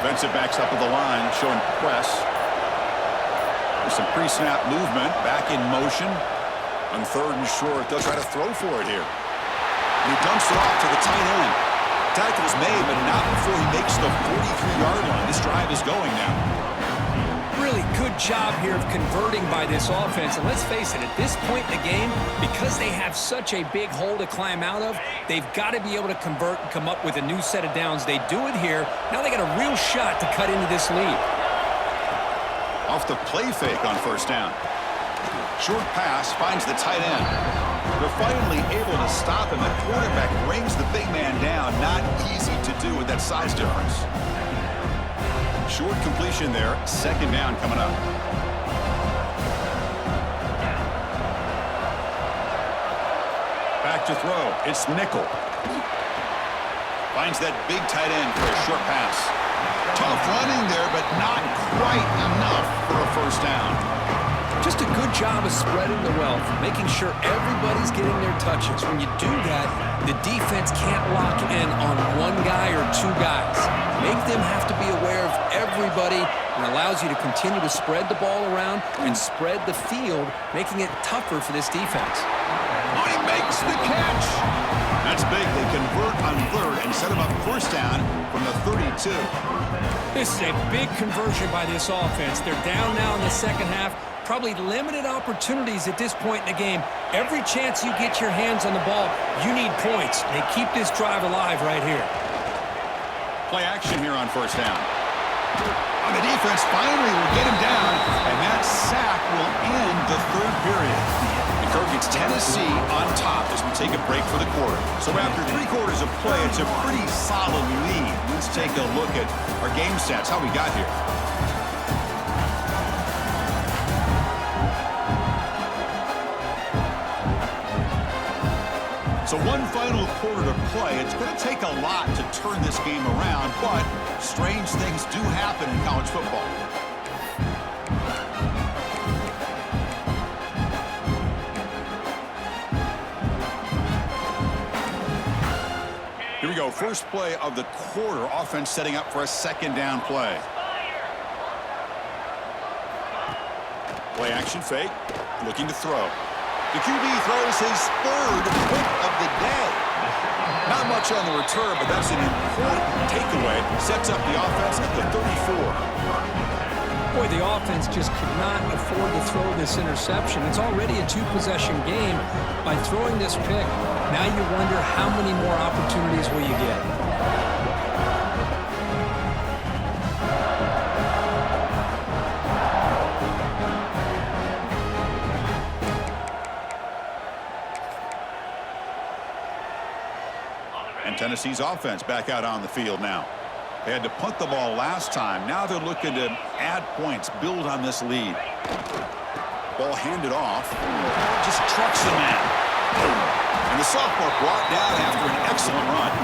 Defensive backs up at the line, showing press. There's some pre-snap movement, back in motion. On third and short, they'll try to throw for it here. And he dumps it off to the tight end. Tackle's made, but not before he makes the 43-yard line. This drive is going now. Really good job here of converting by this offense. And let's face it, at this point in the game, because they have such a big hole to climb out of, they've got to be able to convert and come up with a new set of downs. They do it here. Now they got a real shot to cut into this lead. Off the play fake on first down. Short pass finds the tight end. They're finally able to stop him. The quarterback brings the big man down. Not easy to do with that size difference. Short completion there. Second down coming up. Back to throw. It's Nickel. Finds that big tight end for a short pass. Tough running there, but not quite enough for a first down. Just a good job of spreading the wealth, making sure everybody's getting their touches. When you do that, the defense can't lock in on one guy or two guys. Make them have to be aware of everybody, and allows you to continue to spread the ball around and spread the field, making it tougher for this defense. Oh, he makes the catch. That's big. They convert on third and set him up first down from the 32. This is a big conversion by this offense. They're down now in the second half. Probably limited opportunities at this point in the game. Every chance you get your hands on the ball, you need points. They keep this drive alive right here. Play action here on first down. And the defense finally will get him down, and that sack will end the third period. The Kirk gets Tennessee on top as we take a break for the quarter. So after 3 quarters of play, it's a pretty solid lead. Let's take a look at our game stats, how we got here. So one final quarter to play. It's going to take a lot to turn this game around, but strange things do happen in college football. Here we go. First play of the quarter. Offense setting up for a second down play. Play action fake. Looking to throw. The QB throws his third pick of the day. Not much on the return, but that's an important takeaway. Sets up the offense at the 34. Boy, the offense just could not afford to throw this interception. It's already a 2-possession game. By throwing this pick, now you wonder how many more opportunities will you get. Tennessee's offense back out on the field now. They had to punt the ball last time. Now they're looking to add points, build on this lead. Ball handed off. Just trucks the man. And the sophomore brought down after an excellent run.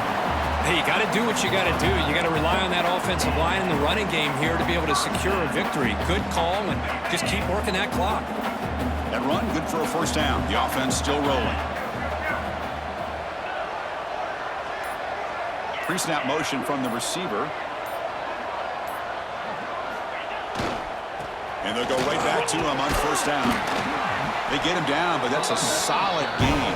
Hey, you got to do what you got to do. You got to rely on that offensive line in the running game here to be able to secure a victory. Good call, and just keep working that clock. That run, good for a first down. The offense still rolling. Pre-snap motion from the receiver. And they'll go right back to him on first down. They get him down, but that's a solid gain.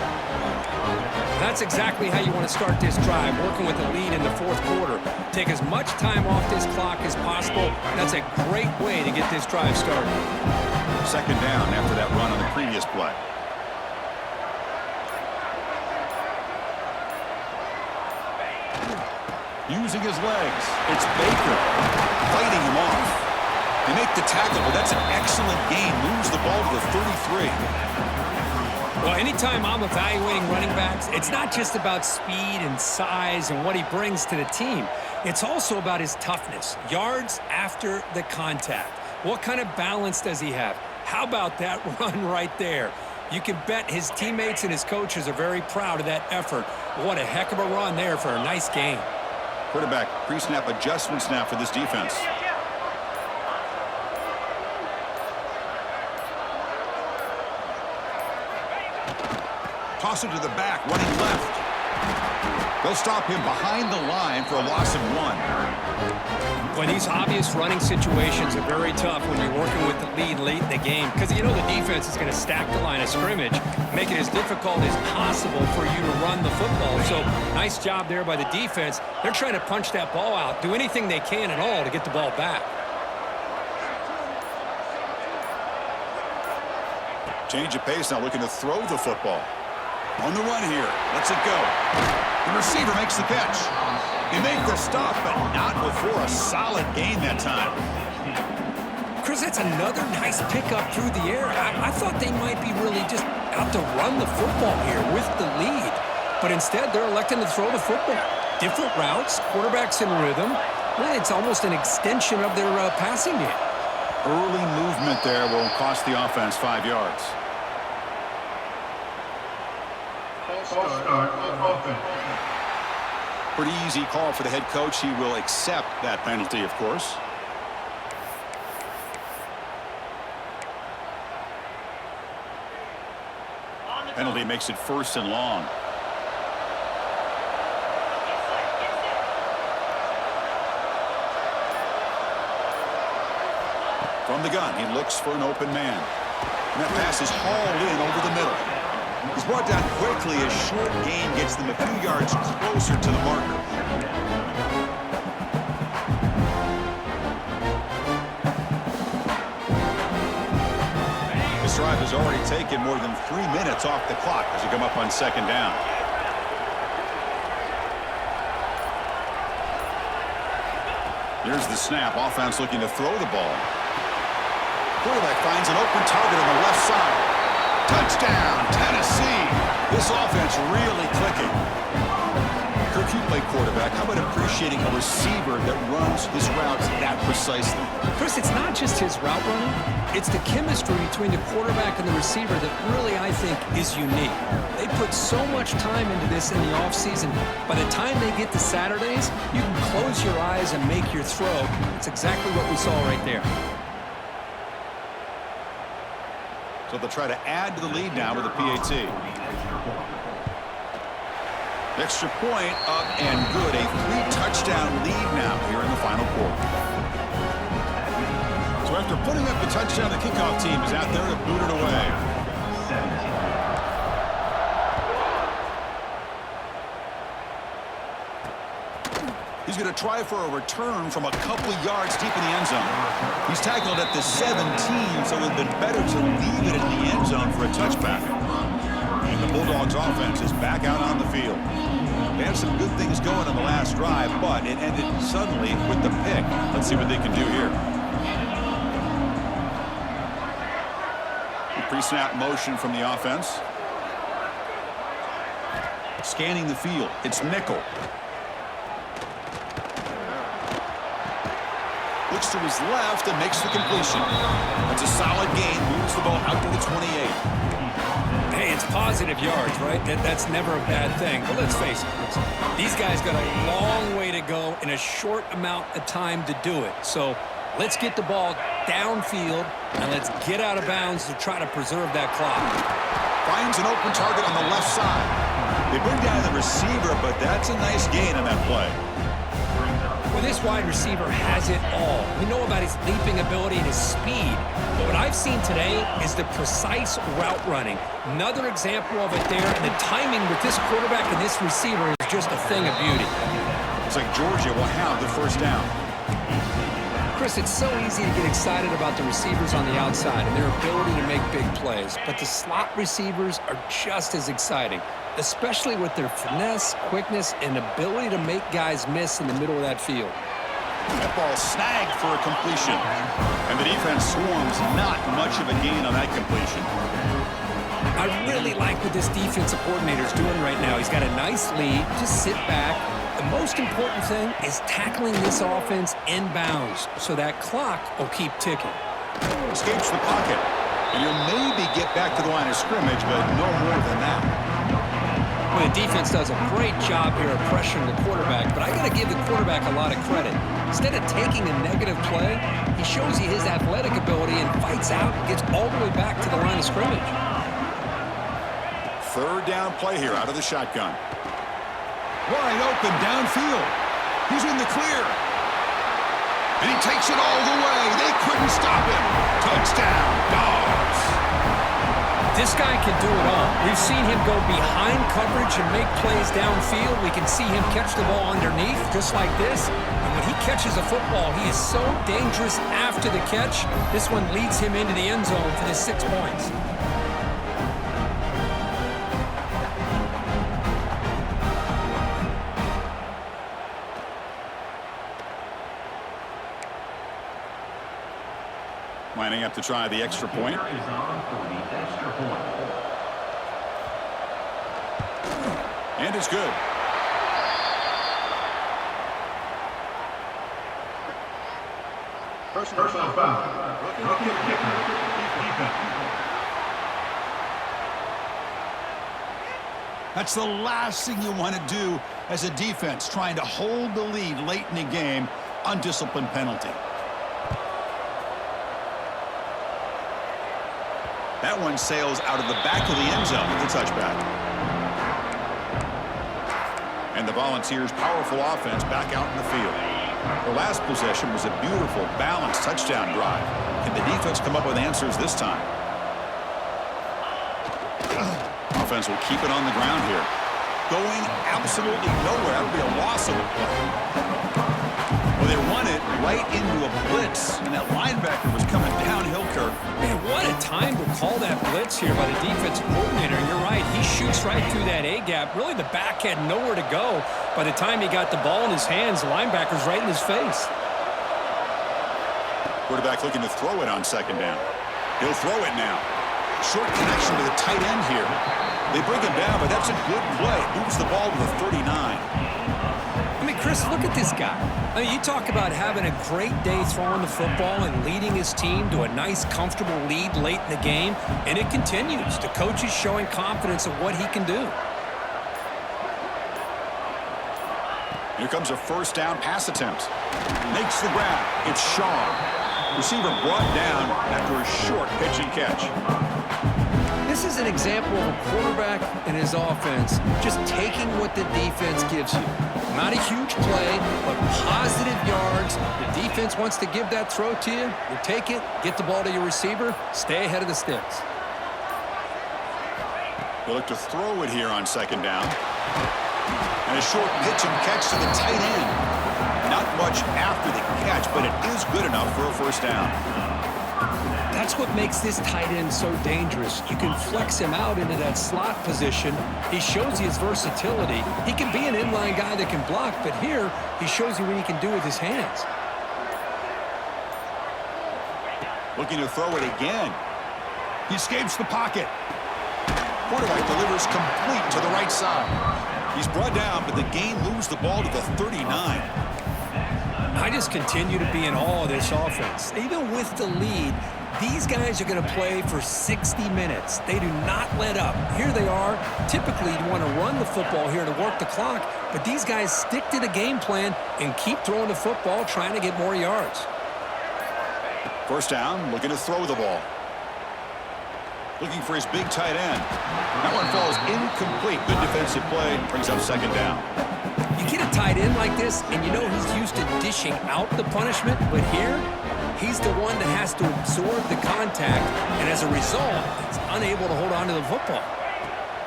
That's exactly how you want to start this drive, working with a lead in the fourth quarter. Take as much time off this clock as possible. That's a great way to get this drive started. Second down after that run on the previous play. Using his legs. It's Baker fighting him off. They make the tackle, but that's an excellent gain. Moves the ball to the 33. Well, anytime I'm evaluating running backs, it's not just about speed and size and what he brings to the team. It's also about his toughness. Yards after the contact. What kind of balance does he have? How about that run right there? You can bet his teammates and his coaches are very proud of that effort. What a heck of a run there for a nice gain. Quarterback pre-snap adjustments now for this defense. Toss it to the back, running left. They'll stop him behind the line for a loss of 1. Well, these obvious running situations are very tough when you're working with the lead late in the game because you know the defense is going to stack the line of scrimmage, make it as difficult as possible for you to run the football. So, nice job there by the defense. They're trying to punch that ball out, do anything they can at all to get the ball back. Change of pace now, looking to throw the football. On the run here. Lets it go. The receiver makes the catch. They make the stop, but not before a solid gain that time. Chris, that's another nice pickup through the air. I thought they might be really just out to run the football here with the lead. But instead, they're electing to throw the football. Different routes, quarterbacks in rhythm. Really, it's almost an extension of their passing game. Early movement there will cost the offense 5 yards. Pretty easy call for the head coach. He will accept that penalty, of course. Penalty makes it first and long. From the gun, he looks for an open man. And that pass is hauled in over the middle. He's brought down quickly. A short gain gets them a few yards closer to the marker. This drive has already taken more than 3 minutes off the clock as they come up on second down. Here's the snap. Offense looking to throw the ball. Quarterback finds an open target on the left side. Touchdown, Tennessee. This offense really clicking. Kirk, you play quarterback. How about appreciating a receiver that runs his routes that precisely? Chris, it's not just his route running. It's the chemistry between the quarterback and the receiver that really, I think, is unique. They put so much time into this in the offseason. By the time they get to Saturdays, you can close your eyes and make your throw. It's exactly what we saw right there. So they'll try to add to the lead now with a PAT. Extra point up and good. A 3-touchdown lead now here in the final quarter. So after putting up the touchdown, the kickoff team is out there to boot it away. He's going to try for a return from a couple yards deep in the end zone. He's tackled at the 17, so it would have been better to leave it in the end zone for a touchback. And the Bulldogs offense is back out on the field. They had some good things going on the last drive, but it ended suddenly with the pick. Let's see what they can do here. Pre-snap motion from the offense. Scanning the field. It's nickel. Looks to his left and makes the completion. It's a solid gain. Moves the ball out to the 28. Hey, it's positive yards, right? That's never a bad thing. But let's face it, these guys got a long way to go in a short amount of time to do it. So let's get the ball downfield, and let's get out of bounds to try to preserve that clock. Finds an open target on the left side. They bring down the receiver, but that's a nice gain on that play. Well, this wide receiver has it all. We know about his leaping ability and his speed. But what I've seen today is the precise route running. Another example of it there, and the timing with this quarterback and this receiver is just a thing of beauty. Looks like Georgia will have the first down. Chris, it's so easy to get excited about the receivers on the outside and their ability to make big plays. But the slot receivers are just as exciting, especially with their finesse, quickness, and ability to make guys miss in the middle of that field. That ball snagged for a completion. And the defense swarms, not much of a gain on that completion. I really like what this defensive coordinator is doing right now. He's got a nice lead. Just sit back. The most important thing is tackling this offense inbounds so that clock will keep ticking. Escapes the pocket. And he'll maybe get back to the line of scrimmage, but no more than that. Well, the defense does a great job here of pressuring the quarterback, but I got to give the quarterback a lot of credit. Instead of taking a negative play, he shows you his athletic ability and fights out and gets all the way back to the line of scrimmage. Third down play here out of the shotgun. Wide open downfield. He's in the clear. And he takes it all the way. They couldn't stop him. Touchdown, Dogs. This guy can do it all. We've seen him go behind coverage and make plays downfield. We can see him catch the ball underneath, just like this. And when he catches a football, he is so dangerous after the catch. This one leads him into the end zone for the 6 points. Lining up to try the extra point. And it's good. Personal foul. Rookie kicker. Defense. That's the last thing you want to do as a defense, trying to hold the lead late in the game. Undisciplined penalty. That one sails out of the back of the end zone with the touchback. And the Volunteers' powerful offense back out in the field. The last possession was a beautiful, balanced touchdown drive. Can the defense come up with answers this time? Offense will keep it on the ground here. Going absolutely nowhere. That would be a loss of a play. Well, they run it right into a blitz, and that linebacker was coming downhill, Kirk. Man, what a time to call that blitz here by the defensive coordinator. And you're right, he shoots right through that A-gap. Really, the back had nowhere to go. By the time he got the ball in his hands, the linebacker's right in his face. Quarterback looking to throw it on second down. He'll throw it now. Short connection to the tight end here. They bring him down, but that's a good play. Moves the ball to the 39. I mean, Chris, look at this guy. I mean, you talk about having a great day throwing the football and leading his team to a nice, comfortable lead late in the game, and it continues. The coach is showing confidence of what he can do. Here comes a first down pass attempt. Makes the grab. It's Shaw. Receiver brought down after a short pitch and catch. This is an example of a quarterback and his offense just taking what the defense gives you. Not a huge play, but positive yards. The defense wants to give that throw to you. You take it, get the ball to your receiver, stay ahead of the sticks. They look to throw it here on second down. And a short pitch and catch to the tight end. Not much after the catch, but it is good enough for a first down. That's what makes this tight end so dangerous. You can flex him out into that slot position. He shows you his versatility. He can be an inline guy that can block, but here he shows you what he can do with his hands. Looking to throw it again. He escapes the pocket. Quarterback delivers complete to the right side. He's brought down, but the game moves the ball to the 39. I just continue to be in awe of this offense. Even with the lead, These guys are going to play for 60 minutes. They do not let up. Here they are. Typically, you want to run the football here to work the clock, but these guys stick to the game plan and keep throwing the football, trying to get more yards. First down, looking to throw the ball. Looking for his big tight end. That one falls incomplete. Good defensive play. Brings up second down. You get a tight end like this, and you know he's used to dishing out the punishment, but here, he's the one that has to absorb the contact, and as a result, he's unable to hold on to the football.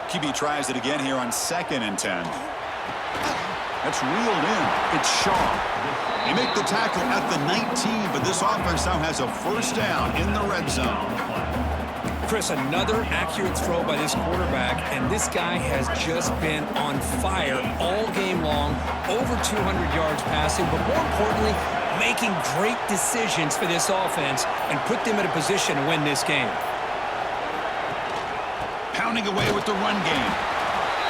QB tries it again here on 2nd and 10. That's reeled in. It's Shaw. They make the tackle at the 19, but this offense now has a first down in the red zone. Chris, another accurate throw by this quarterback, and this guy has just been on fire all game long, over 200 yards passing, but more importantly, making great decisions for this offense and put them in a position to win this game. Pounding away with the run game.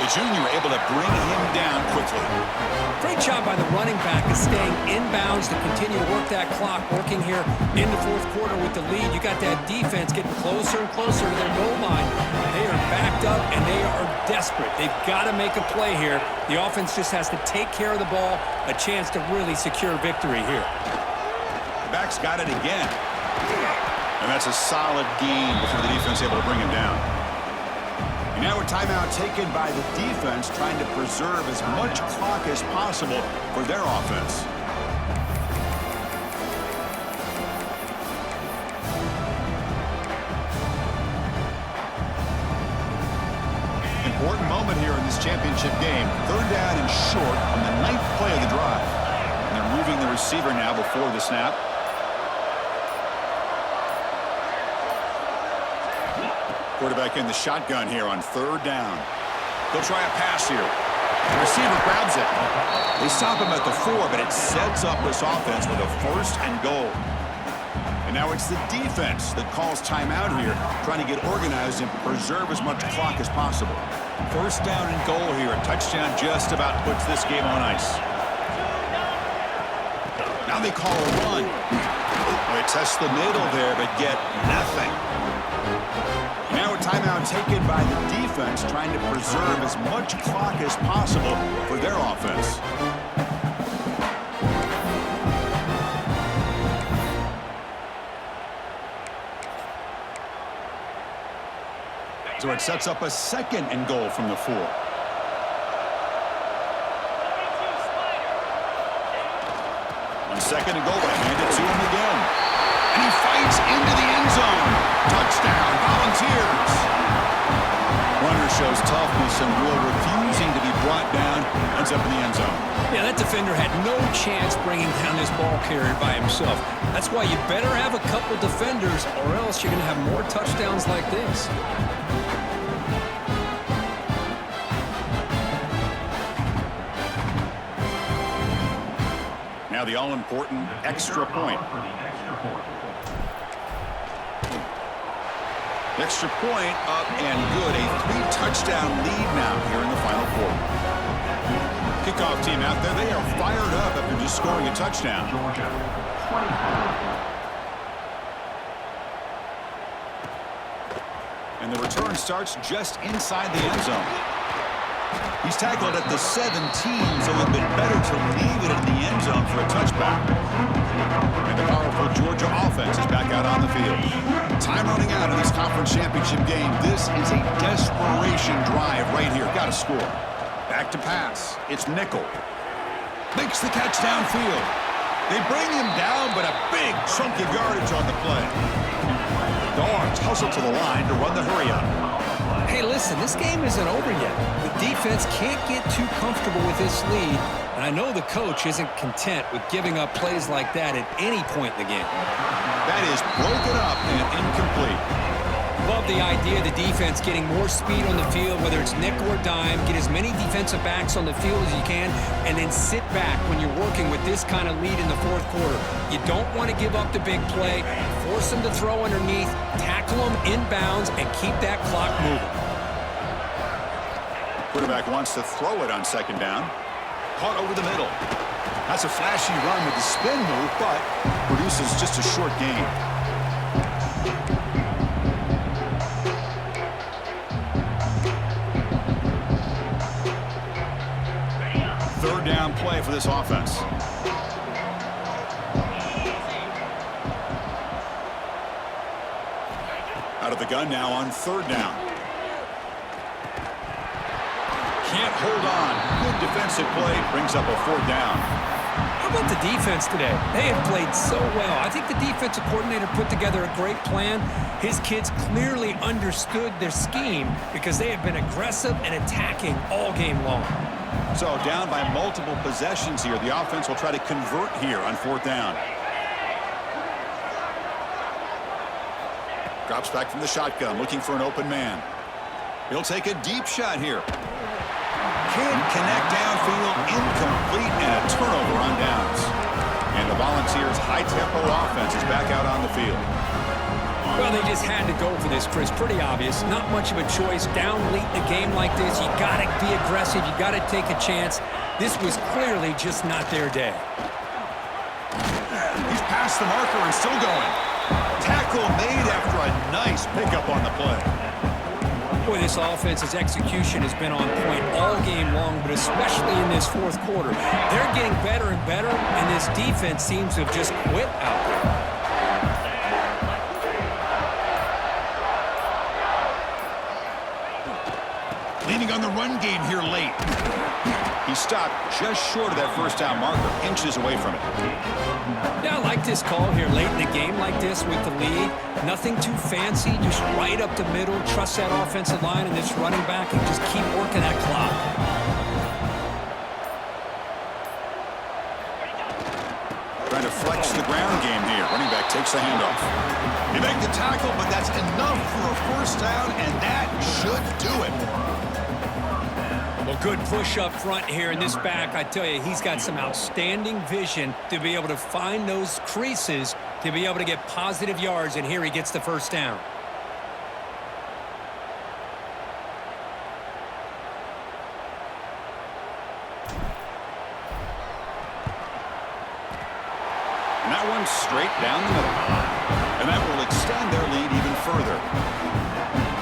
The junior able to bring him down quickly. Great job by the running back of staying inbounds to continue to work that clock, working here in the fourth quarter with the lead. You got that defense getting closer and closer to their goal line. They are backed up, and they are desperate. They've got to make a play here. The offense just has to take care of the ball, a chance to really secure victory here. The back's got it again. And that's a solid gain before the defense able to bring him down. Now a timeout taken by the defense, trying to preserve as much clock as possible for their offense. Important moment here in this championship game. 3rd down and short on the 9th play of the drive. And they're moving the receiver now before the snap. Quarterback in the shotgun here on 3rd down. They'll try a pass here. The receiver grabs it. They stop him at the 4, but it sets up this offense with a 1st and goal. And now it's the defense that calls timeout here, trying to get organized and preserve as much clock as possible. 1st down and goal here. A touchdown just about puts this game on ice. Now they call a run. They test the middle there, but get nothing. Now a timeout taken by the defense, trying to preserve as much clock as possible for their offense. So it sets up a 2nd and goal from the 4. On 2nd and goal, they hand it to him again. And he fights into the end zone. Touchdown, Volunteers. Runner shows toughness and will, refusing to be brought down. Ends up in the end zone. Yeah, that defender had no chance bringing down this ball carrier by himself. That's why you better have a couple defenders, or else you're going to have more touchdowns like this. Now the all-important extra point. Extra point up and good. A 3-touchdown lead now here in the final quarter. Kickoff team out there, they are fired up after just scoring a touchdown. And the return starts just inside the end zone. He's tackled at the 17, so a little bit better to leave it in the end zone for a touchback. And the powerful Georgia offense is back out on the field. Time running out in this conference championship game. This is a desperation drive right here. Got to score. Back to pass. It's Nickel. Makes the catch downfield. They bring him down, but a big chunk of yardage on the play. Dogs hustle to the line to run the hurry-up. Hey, listen, this game isn't over yet. The defense can't get too comfortable with this lead, and I know the coach isn't content with giving up plays like that at any point in the game. That is broken up and incomplete. Love the idea of the defense getting more speed on the field, whether it's nickel or dime, get as many defensive backs on the field as you can, and then sit back when you're working with this kind of lead in the fourth quarter. You don't want to give up the big play, force them to throw underneath, tackle them inbounds, and keep that clock moving. Quarterback wants to throw it on 2nd down. Caught over the middle. That's a flashy run with the spin move, but produces just a short gain. play for this offense. Out of the gun now on 3rd down. Can't hold on. Good defensive play. Brings up a 4th down. How about the defense today? They have played so well. I think the defensive coordinator put together a great plan. His kids clearly understood their scheme because they have been aggressive and attacking all game long. So down by multiple possessions here. The offense will try to convert here on 4th down. Drops back from the shotgun, looking for an open man. He'll take a deep shot here. Can't connect downfield, incomplete, and a turnover on downs. And the Volunteers' high-tempo offense is back out on the field. Well, they just had to go for this, Chris. Pretty obvious. Not much of a choice. Down late in a game like this, you got to be aggressive. You got to take a chance. This was clearly just not their day. He's past the marker and still going. Tackle made after a nice pickup on the play. Boy, this offense's execution has been on point all game long, but especially in this 4th quarter. They're getting better and better, and this defense seems to have just quit out there. Leaning on the run game here late. He stopped just short of that 1st down marker, inches away from it. Yeah, I like this call here late in the game like this with the lead. Nothing too fancy, just right up the middle. Trust that offensive line and this running back and just keep working that clock. Trying to flex the ground game here. Running back takes the handoff. He made the tackle, but that's enough for a 1st down, and that should do it. Well, good push up front here in this back. I tell you, he's got some outstanding vision to be able to find those creases, to be able to get positive yards, and here he gets the 1st down. And that one's straight down the middle. And that will extend their lead even further.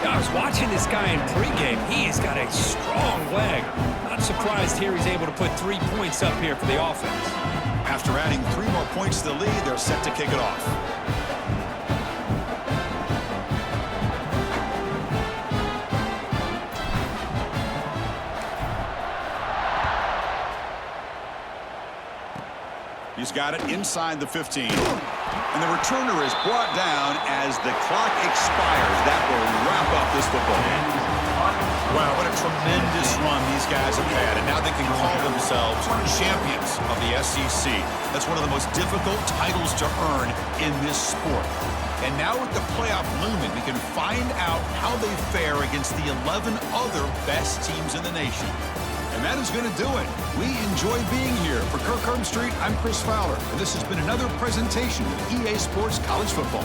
I was watching this guy in pregame. He has got a strong leg. Not surprised here he's able to put 3 points up here for the offense. After adding 3 more points to the lead, they're set to kick it off. He's got it inside the 15. And the returner is brought down as the clock expires. That will wrap up this football game. Wow, what a tremendous run these guys have had. And now they can call themselves champions of the SEC. That's one of the most difficult titles to earn in this sport. And now with the playoff looming, we can find out how they fare against the 11 other best teams in the nation. And that is going to do it. We enjoy being here. For Kirk Street, I'm Chris Fowler. And this has been another presentation of EA Sports College Football.